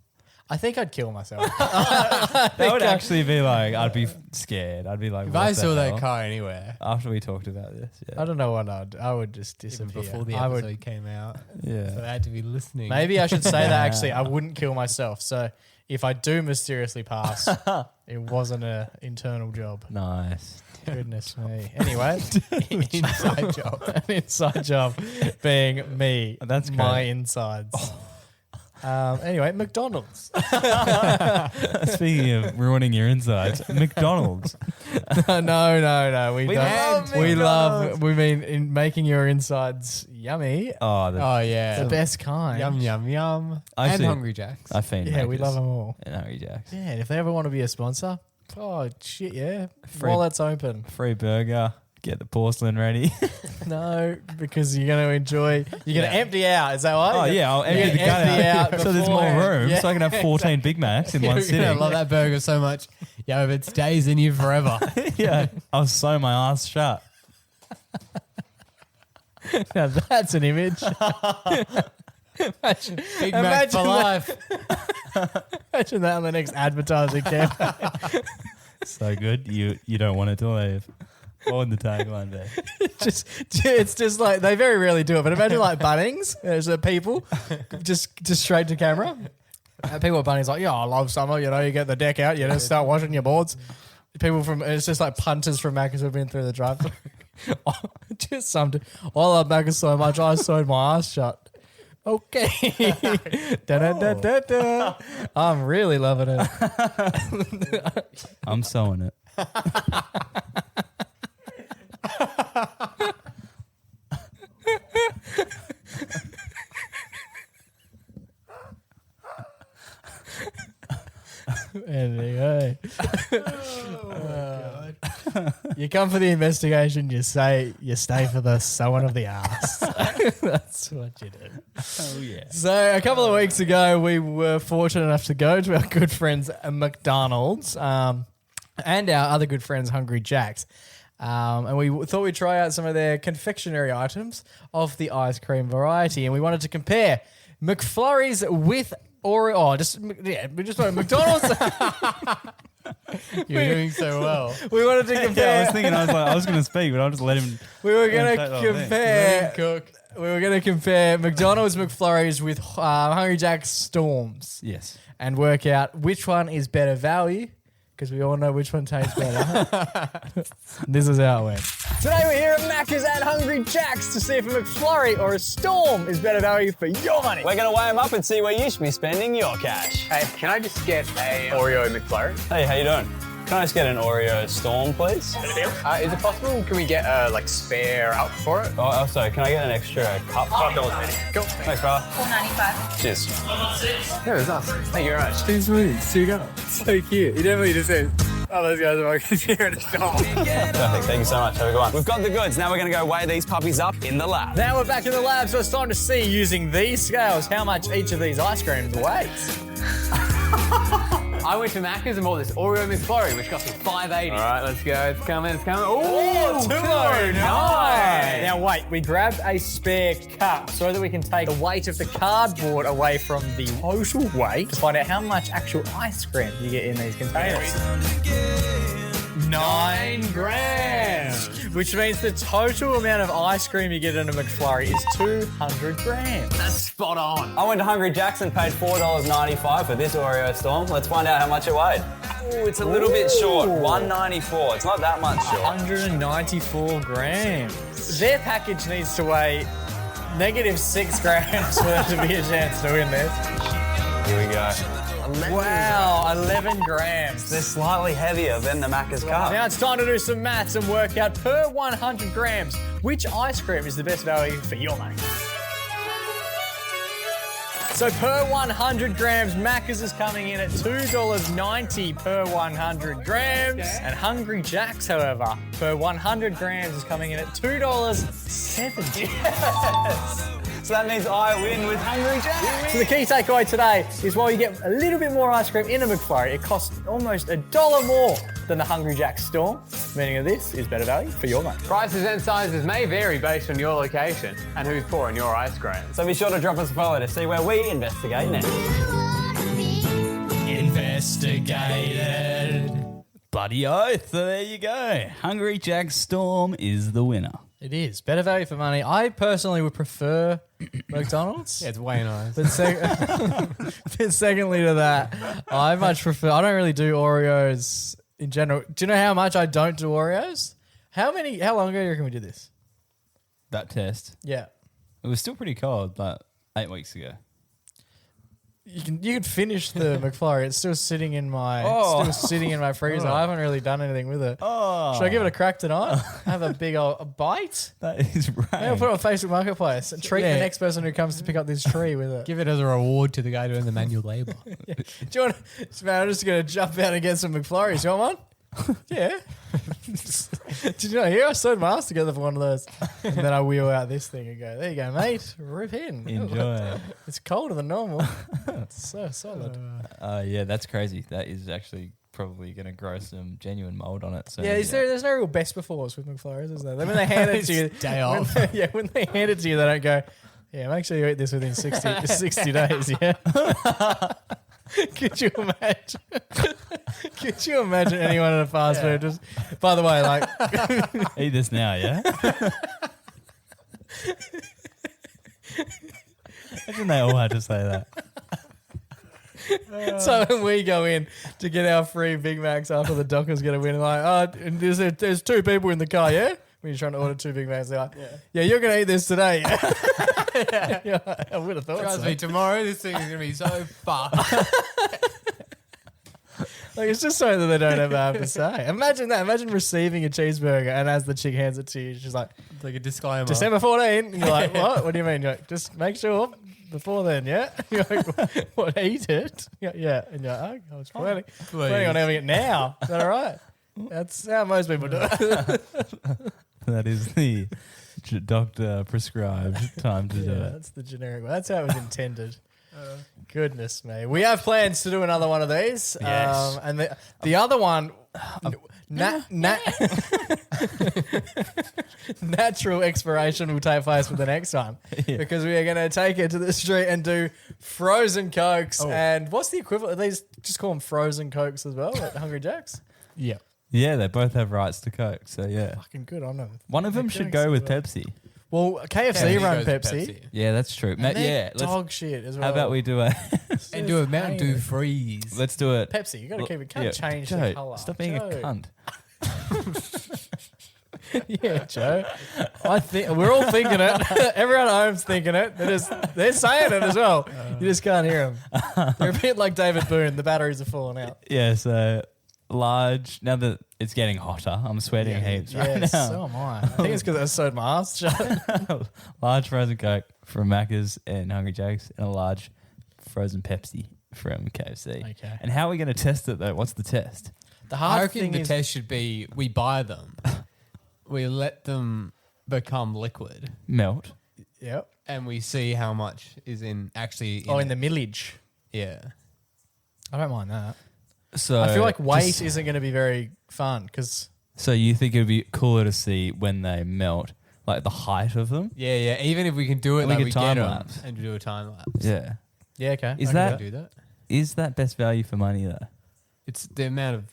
I think I'd kill myself. That would actually be like, I'd be scared. I'd be like, If what I the saw that hell? car anywhere After we talked about this, I don't know what I would just even disappear. before the I episode would, came out, yeah. so they had to be listening. maybe I should say that actually I wouldn't kill myself. So if I do mysteriously pass, it wasn't an internal job. Nice. Goodness me. Anyway, inside job. an inside job being me. That's my great. insides. Anyway, McDonald's. Speaking of ruining your insides, McDonald's. No. We love We love. McDonald's. We mean in making your insides yummy. Oh, the, Oh yeah, The best kind. Yum yum yum. I And see. Hungry Jacks. I fiend Yeah, we Macca's love them all. and Hungry Jacks. Yeah, and if they ever want to be a sponsor, oh shit, yeah. Free- While that's open. Free burger. Get the porcelain ready. No, because you're going to enjoy. You're going to empty out. Is that right? Oh yeah, I'll empty Yeah, the gun empty out, out so there's more beforehand. room, Yeah. so I can have 14 Big Macs in one I sitting. love that burger so much. Yeah, but it stays in you forever. Yeah, I'll sew my ass shut. Now that's an image. imagine, Big Mac for imagine life. imagine that on the next advertising campaign. So good, you don't want it to leave. What would the tagline be? It's just like they very rarely do it, but imagine like Bunnings. There's people just straight to camera. People at Bunnings like, yeah, I love summer. You know, you get the deck out, you just start washing your boards. People from it's just like punters from Macca's who've been through the drive-thru. Just something. I love Macca's so much. I sewed my ass shut. Okay. Da-da-da-da-da. I'm really loving it. I'm sewing it. Anyway. You come for the investigation, you stay for the sewing of the ass. That's what you do. Oh yeah. So a couple of weeks ago, we were fortunate enough to go to our good friends at McDonald's and our other good friends, Hungry Jacks. And we thought we'd try out some of their confectionery items of the ice cream variety. And we wanted to compare McFlurries with Oreo. We just wanted McDonald's. You're doing so well. We wanted to compare. Yeah, I was thinking, I was going to speak, but I'll just let him. We were Yeah, going take to the whole thing. compare. We were going to compare McDonald's McFlurries with Hungry Jack's Storms Yes. and work out which one is better value, because we all know which one tastes better. This is how it went. Today we're here at Macca's at Hungry Jack's to see if a McFlurry or a Storm is better value for your money. We're going to weigh them up and see where you should be spending your cash. Hey, can I just get a Oreo McFlurry? Hey, how you doing? Can I just get an Oreo Storm, please? Is it possible? Can we get a spare out for it? Oh, sorry, can I get an extra cup? $5, Cool. Thanks, brother. $4.95. Cheers. Yeah, it was us. Thank you very much. Thanks for it. Seagull. So cute. You definitely just said, oh, those guys are working here at a store. Perfect, thank you so much. Have a good one. We've got the goods. Now we're going to go weigh these puppies up in the lab. Now we're back in the lab, so it's time to see, using these scales, how much each of these ice creams weighs. I went to Macca's and bought this Oreo McFlurry, which cost me $5.80. All right, let's go. It's coming. It's coming. Oh, Ooh, $2.09. $2.09. Now wait, we grabbed a spare cup so that we can take the weight of the cardboard away from the total weight to find out how much actual ice cream you get in these containers. 9 grams, which means the total amount of ice cream you get in a McFlurry is 200 grams. That's spot on. I went to Hungry Jack's and paid $4.95 for this Oreo Storm. Let's find out how much it weighed. Oh, it's a little bit short. $1.94. It's not that much short. 194 grams. Their package needs to weigh -6 grams for there to be a chance to win this. Here we go. Wow, 11 grams. They're slightly heavier than the Macca's cup. Now it's time to do some maths and work out per 100 grams which ice cream is the best value for your money. So per 100 grams, Macca's is coming in at $2.90 per 100 grams. And Hungry Jack's, however, per 100 grams is coming in at $2.70. So that means I win with Hungry Jack. So the key takeaway today is while you get a little bit more ice cream in a McFlurry, it costs almost $1 more than the Hungry Jack Storm, meaning that this is better value for your money. Prices and sizes may vary based on your location and who's pouring your ice cream. So be sure to drop us a follow to see where we investigate next. Investigated. Bloody oath. So there you go. Hungry Jack Storm is the winner. It is. Better value for money. I personally would prefer McDonald's. Yeah, it's way nice. But secondly to that, I much prefer, I don't really do Oreos in general. Do you know how much I don't do Oreos? How long ago do you reckon we did this? That test. Yeah. It was still pretty cold, but 8 weeks ago. You could finish the McFlurry. It's still sitting in my freezer. I haven't really done anything with it. Oh. Should I give it a crack tonight? Have a big old bite? That is right. Maybe I'll put it on Facebook Marketplace and treat the next person who comes to pick up this tree with it. Give it as a reward to the guy doing the manual labour. Do you want? Man, I'm just gonna jump out and get some McFlurries. You want one? Yeah. Did you not hear? I sewed my ass together for one of those, and then I wheel out this thing and go, "There you go, mate. Rip in. Enjoy. It's colder than normal. It's so solid." Yeah, that's crazy. That is actually probably going to grow some genuine mold on it. So Yeah, there's no real best befores with McFlurries, is there? When they hand it to you, Day off. when they hand it to you, they don't go, "Yeah, make sure you eat this within 60 days." Yeah. Could you imagine? Could you imagine anyone at a fast food just? By the way, like, eat this now, yeah. Imagine they all had to say that. so when we go in to get our free Big Macs after the Dockers get a win, like, and there's 2 people in the car, yeah? When you're trying to order 2 Big Macs, they're like, yeah, you're going to eat this today. Yeah, I would have thought Trust so. me, tomorrow this thing is going to be so fucked. Like, it's just something that they don't ever have to say. Imagine that. Imagine receiving a cheeseburger and as the chick hands it to you, she's like, It's like a disclaimer. December 14. And you're like, what? What do you mean? You're like, just make sure before then, yeah? You're like, what, eat it? Yeah. And you're like, oh, I was planning on having it now. Is that all right? That's how most people do it. That is the doctor prescribed time to do it. That's the generic one. That's how it was intended. Goodness me. We have plans to do another one of these. Yes. And the other one, natural expiration will take place with the next one. Because we are going to take it to the street and do frozen Cokes. And what's the equivalent? These just call them frozen Cokes as well at Hungry Jack's? Yeah. Yeah, they both have rights to Coke, so yeah. Fucking good on them. One of them should go with Pepsi. Well, KFC Yeah, run he goes Pepsi. Yeah, that's true. And they're Let's, dog shit as well. how about we do a... And do a Mountain Dew freeze. let's do it. Pepsi, you got to keep it. Can't change Joe, the colour. Stop being a cunt. Yeah, Joe. I think we're all thinking it. Everyone at home's thinking it. They're saying it as well. You just can't hear them. They're a bit like David Boone. The batteries are falling out. Yeah, so large... Now that it's getting hotter, I'm sweating heaps right now. So am I. I think it's because I sewed my ass shut. Large frozen Coke from Macca's and Hungry Jack's, and a large frozen Pepsi from KFC. Okay. And how are we going to test it though? What's the test? The I hard reckon thing the is test should be we buy them, we let them become liquid, Melt. Yep. and we see how much is in actually. In the millage. Yeah. I don't mind that. So I feel like weight isn't going to be very fun because So you think it would be cooler to see when they melt, like the height of them? Yeah. Even if we can do it, And we like could we time get 'em lapse. and do a time lapse. Yeah. yeah, okay. Is I can that- do Do that. Is that best value for money though? It's the amount of,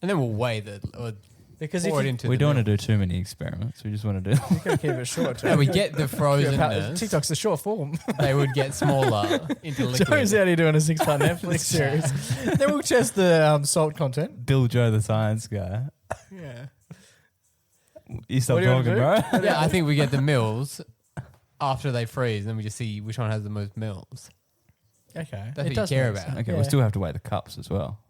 and then we'll weigh the or because pour if it you, into. We the don't milk. want to do too many experiments. We just want to do. gotta keep it short. No, we get the frozenness. TikTok's the short form. They would get smaller into liquid. Joe's out here doing a 6-part Netflix series. Then we'll test the salt content. Bill Joe, the science guy. Yeah. You stop What do you wanna talking, do? bro. Yeah, I think we get the mills after they freeze, and we just see which one has the most mills. Okay, That's what you care about. Okay, Yeah. we'll still have to weigh the cups as well.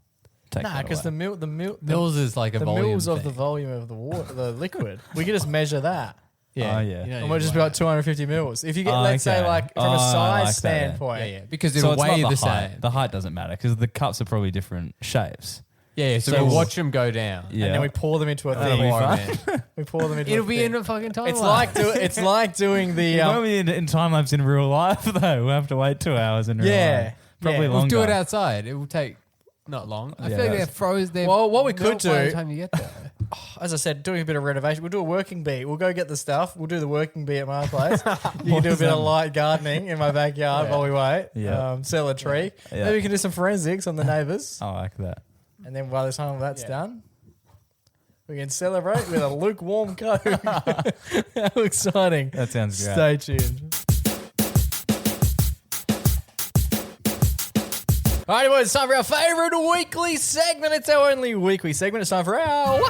Take Nah, that because away. the Mills is like a the volume mils of the thing. volume of the water, the liquid. We can just measure that. Yeah. Oh, yeah. You don't And need we'll to just be worry. like 250 mils. If you get, Oh, let's say, okay. like from Oh, a I size like that, yeah. standpoint, Yeah, because So it'll it's not weigh the the height. same. The height doesn't matter because the cups are probably different shapes. Yeah, so So we'll watch them go down. Yeah. and then we pour them into a That'll thing. be Or, fun. man, We pour them into It'll a be thing. in a fucking time. It's like doing the It won't be in time lapse in real life though. We'll have to wait 2 hours in real Yeah. life. Probably Yeah. We'll longer. do it outside. It will take not long. I Yeah, feel like they're that's- frozen. Well, what we could by the do- time you get there. As I said, doing a bit of renovation. We'll do a working bee. We'll go get the stuff. We'll do the working bee at my place. You can do a bit of light gardening in my backyard while we wait. Yeah. Sell a tree. Yeah. Maybe we can do some forensics on the neighbours. I like that. And then by the time that's done, we can celebrate with a lukewarm Coke. How exciting. That sounds great. Stay tuned. All right, boys, it's time for our favourite weekly segment. It's our only weekly segment. It's time for our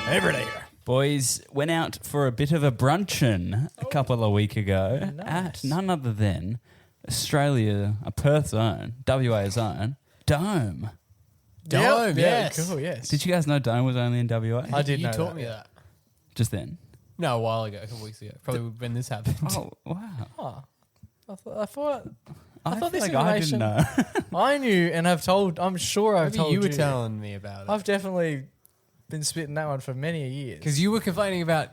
Everyday. Boys went out for a bit of a brunchin' a couple of weeks ago at none other than Australia, a Perth's own, WA's own, Dome. Dome, yeah, yes. cool, yes. Did you guys know Dome was only in WA? I did You know taught that, me yeah. that. Just then. No, a while ago, a couple weeks ago. Probably when this happened. Oh, wow. I thought I thought feel this like I didn't know. I knew and have told. I'm sure I've Maybe told you were telling me about it. I've definitely been spitting that one for many a years. Because you were complaining about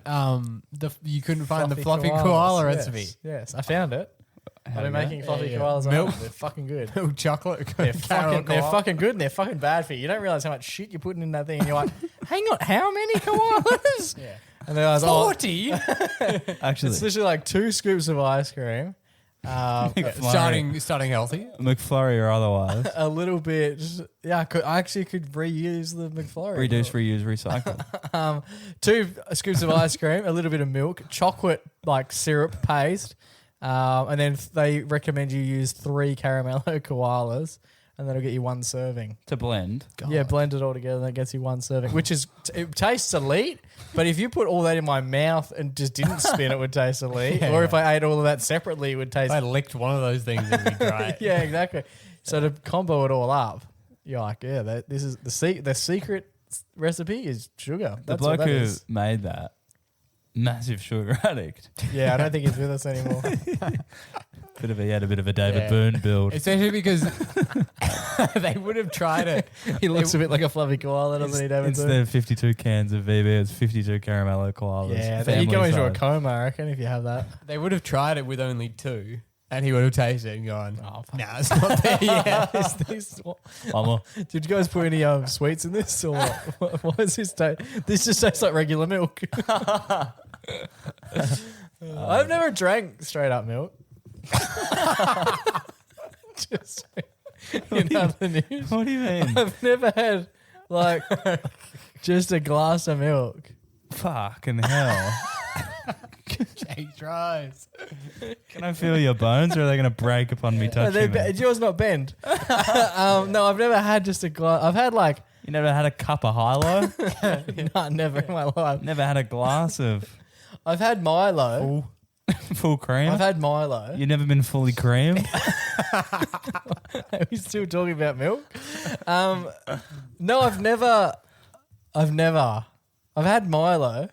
you couldn't find the fluffy koala recipe. Yes, I found it. I've been you go? making fluffy Yeah, yeah. koalas. Milk. They're fucking good. Milk chocolate. They're caramel fucking koala. good and they're fucking bad for you. You don't realize how much shit you're putting in that thing, and you're like, hang on, how many koalas? Yeah. And then I was 40? Actually, it's literally like 2 scoops of ice cream, starting healthy. McFlurry or otherwise. a little bit. Yeah, I actually could reuse the McFlurry. Reduce, reuse, recycle. 2 scoops of ice cream, a little bit of milk, chocolate like syrup paste, and then they recommend you use 3 caramello koalas, and that'll get you 1 serving. To blend. Yeah, blend it all together, and that gets you 1 serving, which is it tastes elite. But if you put all that in my mouth and just didn't spin, it would taste elite. Yeah, or if I ate all of that separately, it would taste. If I licked one of those things, it'd be great. Yeah, exactly. So to combo it all up, you're like, yeah, this is the secret recipe is sugar. The That's what bloke that who is. made that, massive sugar addict. Yeah, I don't think he's with us anymore. He had a bit of a David Yeah. Byrne build. Especially because they would have tried it. He looks a bit like a fluffy koala, doesn't he, David? Instead of 52 cans of VB, it's 52 caramello koalas. Yeah, you family go into a size. coma, I reckon, if you have that. They would have tried it with only 2, and he would have tasted it and gone, Oh, nah, it's not there yet. One more. Did you guys put any sweets in this, or what? What is this taste? This just tastes like regular milk. I've never drank straight up milk. Just in other news, What do you mean? I've never had like just a glass of milk. Fucking hell. Jake tries. Can I feel your bones or are they going to break upon me touching me? Yours not bend. No, I've never had just a glass. I've had like You never had a cup of Hilo? no, never in my life. Never had a glass of I've had Milo. full cream? I've had Milo. You've never been fully creamed? Are we still talking about milk? No, I've had Milo.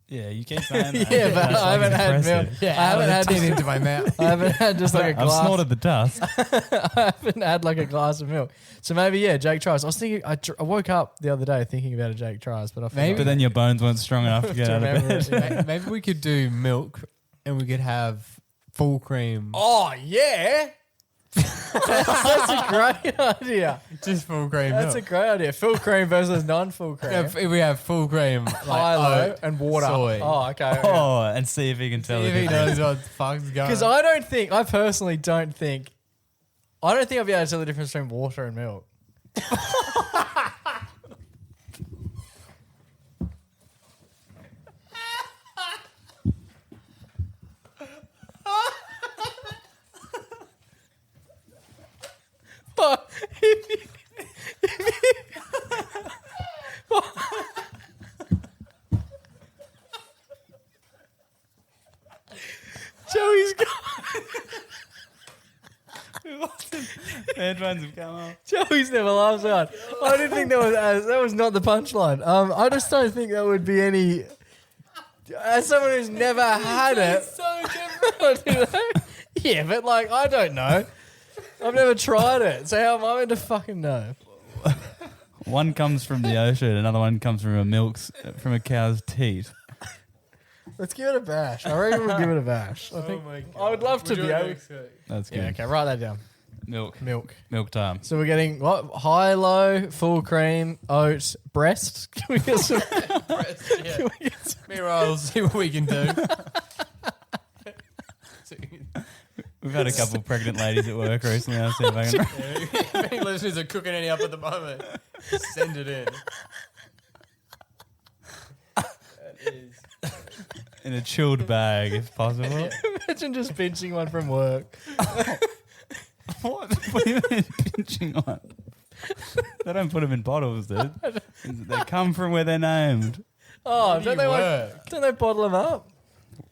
Yeah, you keep saying that. Yeah, but That's I haven't had milk. impressive. Yeah, I haven't had tin into my mouth. I haven't had just like a I've glass. snorted the dust. I haven't had like a glass of milk. So maybe Jake tries. I was thinking. I woke up the other day thinking about a Jake tries, but I forgot. But then your bones weren't strong enough to get out of remember bed. it, yeah. Maybe we could do milk and we could have full cream. Oh yeah, that's a great idea. Just full cream That's a milk. great idea. Full cream versus non-full cream. If we have full cream, like Milo oat, and water. soy. Oh, okay. Oh, and see if he can tell See if the he difference. knows what the fuck's going Because on. I personally don't think I'll be able to tell the difference between water and milk. But Joey's got Headphones have come off. Joey's never laughs hard. I didn't think that was not the punchline. I just don't think that would be any. As someone who's never had it. So different. Yeah, but like, I don't know. I've never tried it. So how am I meant to fucking know? One comes from the ocean, another one comes from a cow's teat. Let's give it a bash. I reckon we'll give it a bash. I think I would love to be able. That's good. Yeah, okay, write that down. Milk Milk. time. So we're getting what? High, low, full cream, oat, breast. Can we get some? Can we get some? Meanwhile, we'll see what we can do. We've had a couple of pregnant ladies at work recently. I'll see if I can. If any listeners are cooking any up at the moment, send it in. In a chilled bag, if possible. Imagine just pinching one from work. What? What do you mean pinching one? They don't put them in bottles, dude. They come from where they're named. Oh, do you work? don't they bottle them up?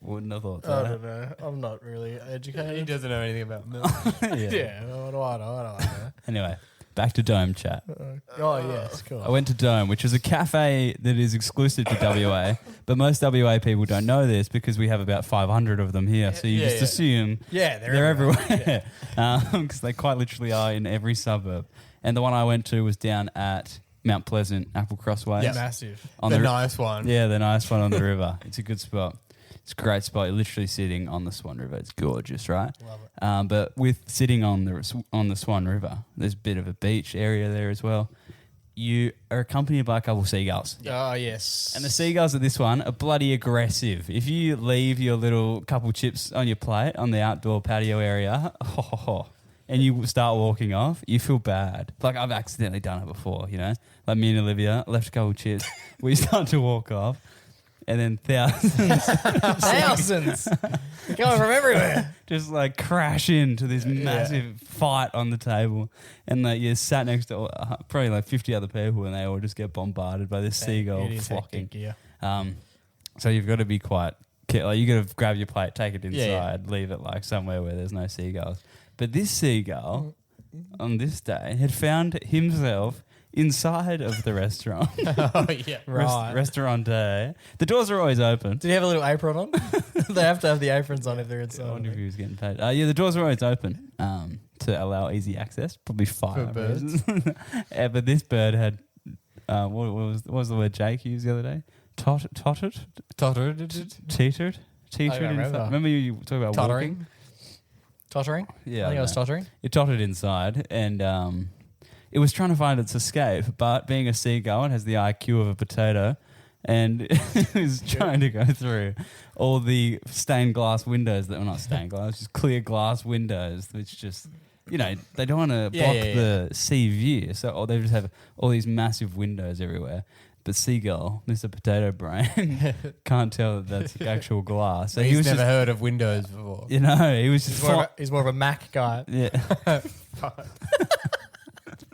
Wouldn't have thought I so. don't know. I'm not really He educated. doesn't know anything about milk. Yeah, what do I know? I don't know. Anyway, back to Dome chat. Oh, yes, cool. I went to Dome, which is a cafe that is exclusive to WA, but most WA people don't know this because we have about 500 of them here. So you just assume Yeah, they're everywhere because they quite literally are in every suburb. And the one I went to was down at Mount Pleasant, Applecross Way. Yeah, massive. On The nice one. Yeah, the nice one on the river. It's a good spot. It's a great spot. You're literally sitting on the Swan River. It's gorgeous, right? Love it. But with sitting on the Swan River, there's a bit of a beach area there as well. You are accompanied by a couple of seagulls. Oh, yes. And the seagulls at this one are bloody aggressive. If you leave your little couple chips on your plate on the outdoor patio area, and you start walking off, you feel bad. Like I've accidentally done it before, you know? Like me and Olivia left a couple of chips. We start to walk off. And then thousands coming from everywhere. just like crash into this massive fight on the table. And like you're sat next to probably like 50 other people and they all just get bombarded by this seagull flocking. So you've got to be quite careful. Like, you got to grab your plate, take it inside, leave it like somewhere where there's no seagulls. But this seagull on this day had found himself inside of the restaurant. Oh, yeah. Right. Restaurant day. The doors are always open. Did he have a little apron on? They have to have the aprons on if they're I inside. wonder if he was getting paid. Yeah, the doors are always open to allow easy access. Probably fire For birds. reasons. Yeah, but this bird had what was the word Jake used the other day? Tottered? Teetered? Teetered. remember. Remember you talking about Tottering? walking? Tottering? Yeah. I think I was tottering. It tottered inside and it was trying to find its escape, but being a seagull, it has the IQ of a potato and it was trying to go through all the stained glass windows that were not stained glass, just clear glass windows, which just, you know, they don't want to block the sea view. So they just have all these massive windows everywhere. But seagull, Mr. Potato Brain, can't tell that that's actual glass. So He's he was never just, heard of Windows before. you know, he was just He's more of a Mac guy. yeah.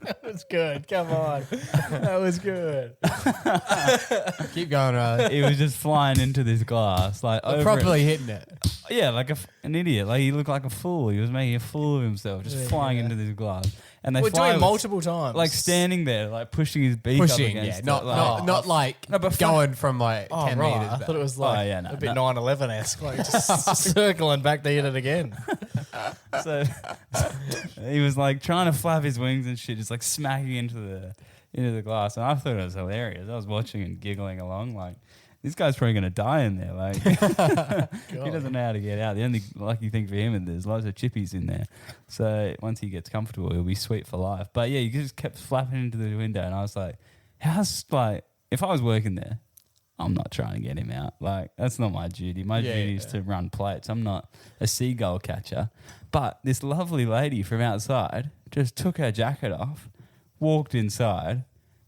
That was good. Come on. That was good. Keep going, Riley. He was just flying into this glass, like over Properly hitting it. yeah, like an idiot. Like he looked like a fool. He was making a fool of himself, just flying into this glass. And they We're fly doing with- multiple times. like standing there, like pushing his beak up Pushing, against yeah. it, Not like- like going from like 10 right. meters I back. thought it was like yeah, no, a bit no. 9/11-esque, like just circling back to hit it again. So he was like trying to flap his wings and shit, just like smacking into the glass. And I thought it was hilarious. I was watching and giggling along, like this guy's probably going to die in there. Like he doesn't know how to get out. The only lucky thing for him is there's loads of chippies in there. So once he gets comfortable, he'll be sweet for life. But yeah, he just kept flapping into the window, and I was like, how's like if I was working there, I'm not trying to get him out. Like that's not my duty. My duty is to run plates. I'm not a seagull catcher. But this lovely lady from outside just took her jacket off, walked inside,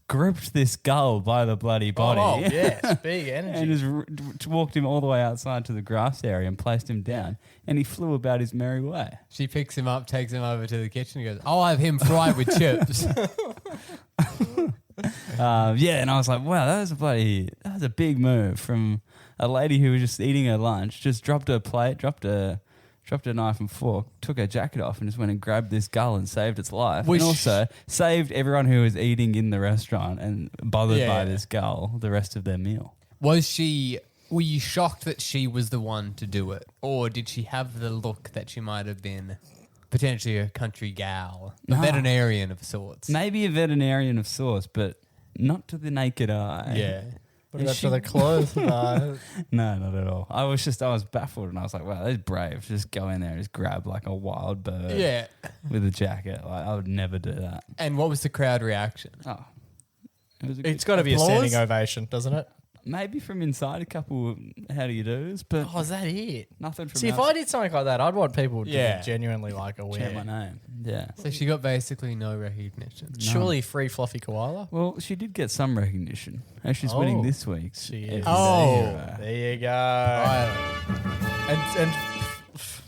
gripped this gull by the bloody body. Oh, yes. Big energy. And just walked him all the way outside to the grass area and placed him down. And he flew about his merry way. She picks him up, takes him over to the kitchen and goes, I'll have him fried with chips. Yeah, and I was like, wow, that was a big move from a lady who was just eating her lunch, just dropped her plate, dropped her knife and fork, took her jacket off and just went and grabbed this gull and saved its life. And also saved everyone who was eating in the restaurant and bothered by this gull the rest of their meal. Was she Were you shocked that she was the one to do it? Or did she have the look that she might have been potentially a country gal, a veterinarian of sorts? Maybe a veterinarian of sorts, but not to the naked eye. Yeah. What about to the clothes? No, not at all. I was baffled, and I was like, wow, that's brave. Just go in there and just grab like a wild bird Yeah. with a jacket. Like, I would never do that. And what was the crowd reaction? Oh. It's got to be a standing ovation, doesn't it? Maybe from inside a couple how do you do's, but Oh, is that it? nothing from See, if outside. I did something like that, I'd want people to Yeah. be genuinely like Chant aware. my name. Yeah. So she got basically no recognition. Surely free fluffy koala. Well, she did get some recognition. And she's winning Oh. this week's. She is. Oh. There you go. And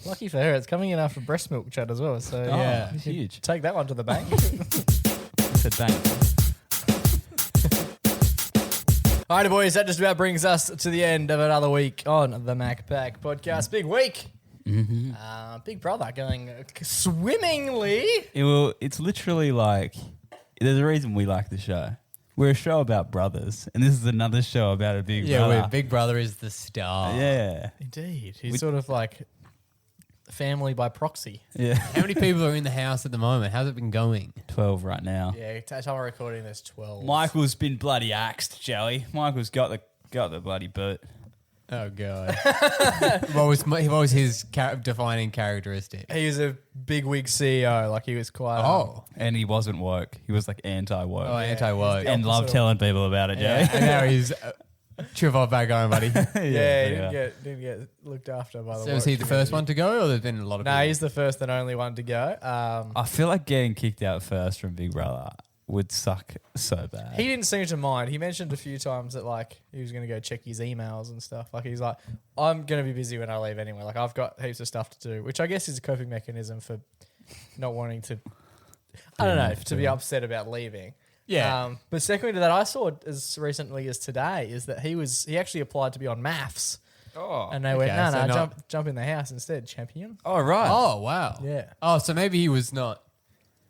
lucky for her, it's coming in after breast milk chat as well. So Oh, yeah, it's huge. take that one to the bank. It's a bank. Alrighty, boys, that just about brings us to the end of another week on the MacPack podcast. Big week. Big brother going swimmingly. It's literally like, there's a reason we like the show. We're a show about brothers, and this is another show about a big Yeah, brother. where Big Brother is the star. Yeah. Indeed. He's sort of like family by proxy. Yeah. How many people are in the house at the moment? How's it been going? 12 right now. Yeah, time we're recording, there's 12. Michael's been bloody axed, Joey. Michael's got the bloody boot. Oh, God. what was his defining characteristic? He was a big wig CEO. Like he was quite. And he wasn't woke. He was like anti-woke. Oh, anti-woke. and loved telling people about it, Joey. And now he's chip off back home, buddy. Yeah, he didn't get looked after by the. So was he the first one to go, or there's been a lot of No, people? he's the first and only one to go. I feel like getting kicked out first from Big Brother would suck so bad. He didn't seem to mind. He mentioned a few times that like he was going to go check his emails and stuff. Like he's like, I'm going to be busy when I leave anyway. Like I've got heaps of stuff to do, which I guess is a coping mechanism for not wanting to. I don't know, to be upset about leaving. Yeah. But secondly to that, I saw as recently as today is that he actually applied to be on maths. Oh, And they went, no, so no, not- jump in the house instead, champion. oh, right. Oh, wow. Yeah. Oh, so maybe he was not.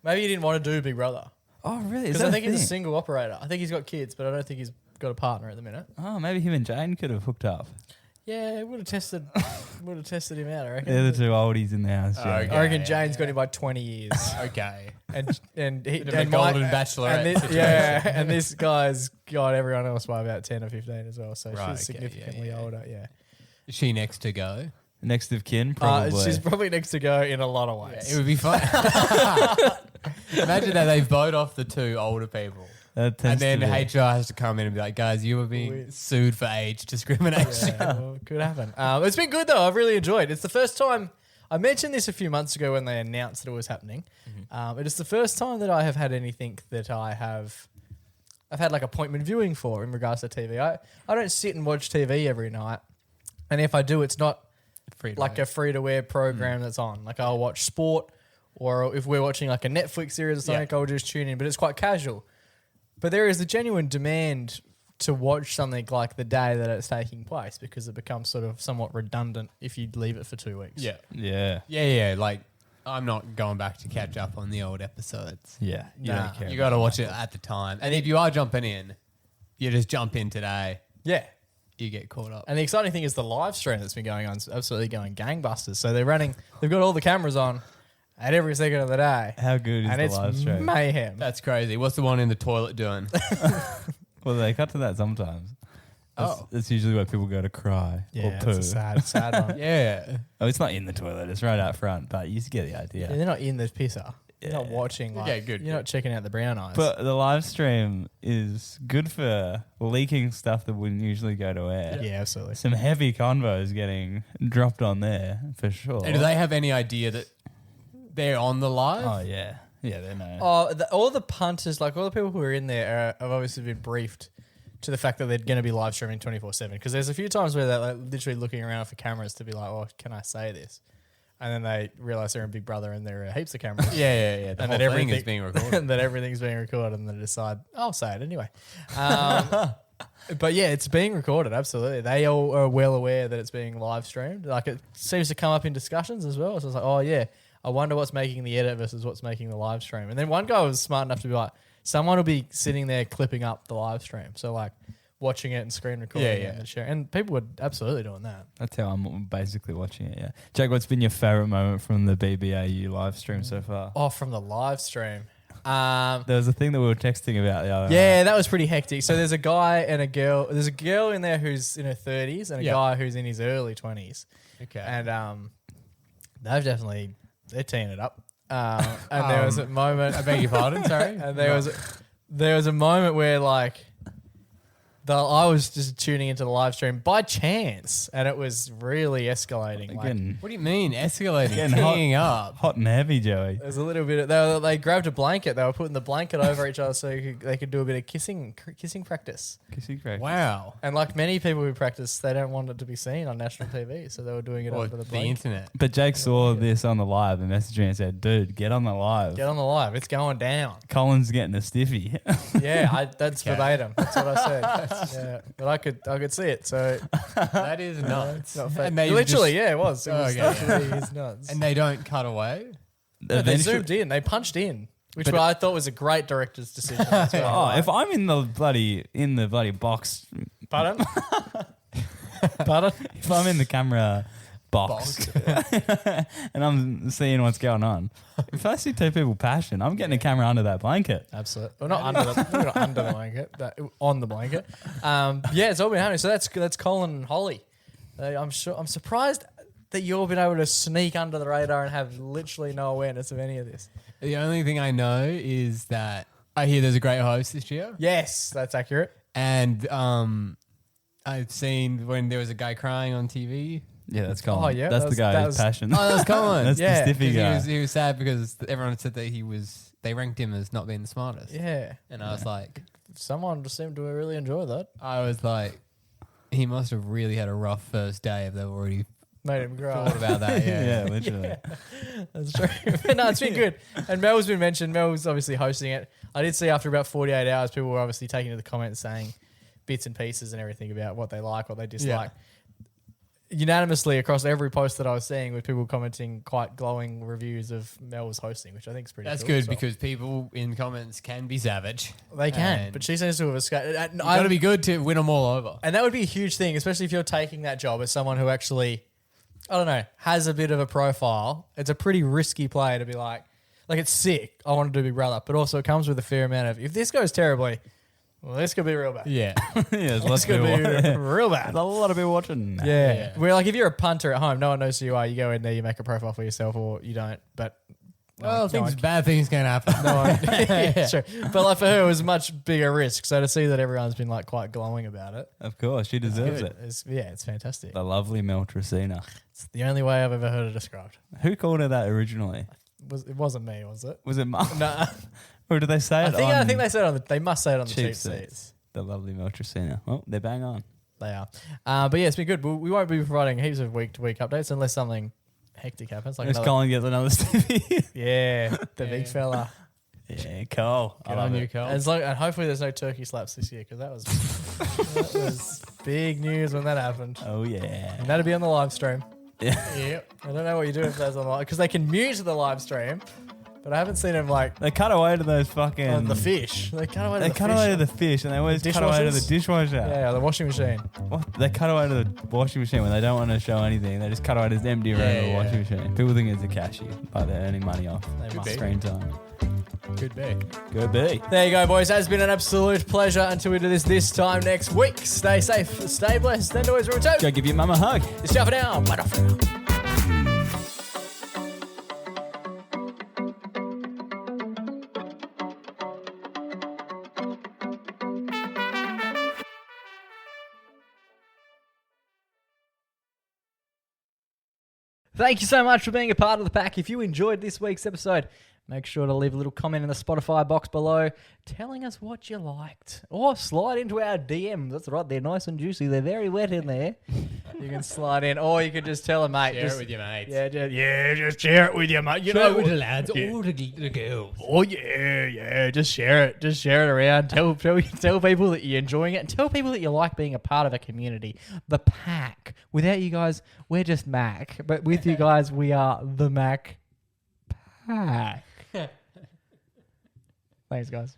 Maybe he didn't want to do Big Brother. Oh, really? Is Because that I think he's a thing? single operator. I think he's got kids, but I don't think he's got a partner at the minute. Oh, maybe him and Jane could have hooked up. Yeah, it would have tested him out, I reckon. They're the two oldies in the house, Joey. Okay. I reckon Jane's got him by 20 years. Okay. and he, Bit of a golden bachelorette and this, situation. yeah, and this guy's got everyone else by about 10 or 15 as well. So Right, she's okay, significantly yeah. older, yeah. Is she next to go? Next of kin, probably. She's probably next to go in a lot of ways. It would be fun. Imagine that they vote off the two older people. That And tends then to be- HR has to come in and be like, guys, you were being sued for age discrimination. Yeah, well, could happen. It's been good though. I've really enjoyed it. It's the first time. I mentioned this a few months ago when they announced that it was happening. It is the first time that I have had anything that I've had like appointment viewing for in regards to TV. I don't sit and watch TV every night, and if I do, it's not Free to like a free to air program that's on. Like I'll watch sport, or if we're watching like a Netflix series or something, I'll just tune in. But it's quite casual. But there is a genuine demand to watch something like the day that it's taking place because it becomes sort of somewhat redundant if you leave it for 2 weeks. Yeah. Yeah. Yeah. Like, I'm not going back to catch up on the old episodes. Yeah. You Nah. don't care. You got to watch it at the time. And if you are jumping in, you just jump in today. Yeah. You get caught up. And the exciting thing is the live stream that's been going on is absolutely going gangbusters. So they've got all the cameras on at every second of the day. How good is And the it's live stream? mayhem. That's crazy. What's the one in the toilet doing? Well, they cut to that sometimes. Oh. That's usually where people go to cry or Yeah, poo. it's a sad one. Yeah. Oh, it's not in the toilet. It's right out front, but you just get the idea. Yeah, they're not in the pisser. You're not watching. Like, Yeah, good, You're not checking out the brown eyes. But the live stream is good for leaking stuff that wouldn't usually go to air. yeah, absolutely. Some heavy convos getting dropped on there for sure. And do they have any idea that they're on the live? Oh, yeah. Yeah, they know. All the punters, like all the people who are in there, have obviously been briefed to the fact that they're going to be live streaming 24/7. Because there's a few times where they're like literally looking around for cameras to be like, "Oh, can I say this?" And then they realize they're in Big Brother and there are heaps of cameras. Yeah. The and whole that thing is being recorded. and that everything's being recorded, and they decide, I'll say it anyway. But yeah, it's being recorded. Absolutely, they all are well aware that it's being live streamed. Like it seems to come up in discussions as well. So it's like, oh yeah, I wonder what's making the edit versus what's making the live stream. And then one guy was smart enough to be like, someone will be sitting there clipping up the live stream. So like watching it and screen recording Yeah, it yeah. and sharing. And people were absolutely doing that. That's how I'm basically watching it, yeah. Jake, what's been your favourite moment from the BBAU live stream so far? Oh, from the live stream. There was a thing that we were texting about the other Yeah, that was pretty hectic. So there's a guy and a girl. There's a girl in there who's in her 30s and a guy who's in his early 20s. Okay. And they're teeing it up. And there was a moment. I beg your pardon, sorry. And there was a moment where like I was just tuning into the live stream by chance, and it was really escalating. Again, What do you mean? Escalating, Getting teeing up. hot and heavy, Joey. there's a little bit. They grabbed a blanket. They were putting the blanket over each other so they could do a bit of kissing practice. Kissing crack. Wow. And like many people who practice, they don't want it to be seen on national TV, so they were doing it Or over the the blanket. internet. But Jake saw this on the live and messaged me and said, dude, get on the live. Get on the live. It's going down. Colin's getting a stiffy. Yeah, that's Okay. verbatim. That's what I said. Yeah, but I could see it. So That is nuts. not fake. And they Literally, just- yeah, it was. It was Okay. literally his nuts. And they don't cut away. No, they zoomed in. They punched in, which I thought was a great director's decision. as well. Oh, if I'm in the bloody box, Pardon? Pardon? if I'm in the camera box and I'm seeing what's going on, if I see two people passion, I'm getting a camera under that blanket. Absolutely. Well, not under the blanket, but on the blanket. Yeah, it's all been happening. So that's Colin and Holly. I'm surprised that you've been able to sneak under the radar and have literally no awareness of any of this. The only thing I know is that I hear there's a great host this year. Yes, that's accurate. And I've seen when there was a guy crying on TV. Yeah, that's Colin. Oh, yeah, that's that the guy was- who's passion. Oh, that was Colin. That's Yeah, the stiffy guy. He was sad because everyone said that they ranked him as not being the smartest. Yeah. And I was like, Someone just seemed to really enjoy that. he must have really had a rough first day if they've already Made him cry. thought about that. yeah, Yeah. literally. That's true. But no, it's been good. And Mel's been mentioned. Mel's obviously hosting it. I did see after about 48 hours, people were obviously taking to the comments saying bits and pieces and everything about what they like, what they dislike. Unanimously across every post that I was seeing with people commenting quite glowing reviews of Mel's hosting, which I think is pretty That's cool. good So because people in comments can be savage. they can. And But she seems to have escaped. you got to be good to win them all over. And that would be a huge thing, especially if you're taking that job as someone who actually, I don't know, has a bit of a profile. It's a pretty risky play to be like it's sick. I want to do Big Brother, but also it comes with a fair amount of, if this goes terribly, well, this could be real bad. Yeah. Yeah, there's This lots of could people. be real bad. There's a lot of people watching. Yeah. Yeah. Where like if you're a punter at home, no one knows who you are. You go in there, you make a profile for yourself, or you don't. But Well, no, bad things can happen. no one, yeah, sure. But like for her, it was a much bigger risk. So to see that everyone's been like quite glowing about it, Of course, she deserves it. it's fantastic. The lovely Mel Tracina. It's the only way I've ever heard it described. Who called her that originally? It wasn't me, was it? Was it Mum? No, Or did they say it I on think they said on the. They must say it on the Cheap cheap Seats? seats. The lovely Mel Tracina. Well, they're bang on. They are. But yeah, it's been good. We won't be providing heaps of week-to-week updates unless something hectic happens. Like Let's another, Colin get another Stevie. yeah, the big fella. Yeah, Cole. I Good love on you, it. Cole. And hopefully there's no turkey slaps this year because that was big news when that happened. Oh, yeah. And that'd be on the live stream. Yeah. Yep. I don't know what you do if that's on the because they can mute the live stream, but I haven't seen them like They cut away to those fucking... on the fish. They cut away to They the cut fish. away to the fish and they always cut away to the Dishwashers? dishwasher. Yeah, the washing machine. What? They cut away to the washing machine when they don't want to show anything. They just cut away to this empty room of the yeah. washing machine. People think it's a cashier, but they're earning money off They must. screen time. Could be. Good be. There you go, boys. It has been an absolute pleasure until we do this time next week. Stay safe, stay blessed, and always remember to Go give your mum a hug. it's ciao for now. Bye for now. Thank you so much for being a part of the pack. If you enjoyed this week's episode, make sure to leave a little comment in the Spotify box below telling us what you liked. Or slide into our DMs. That's right, they're nice and juicy. They're very wet in there. You can slide in. Or you can just tell them, mate. Share just, it with your mates. just share it with your mate. You know, with the lads or the girls. oh yeah, just share it. Just share it around. Tell people that you're enjoying it, and tell people that you like being a part of a community. The pack. Without you guys, we're just Mac, but with you guys, we are the Mac Pack. Thanks, guys.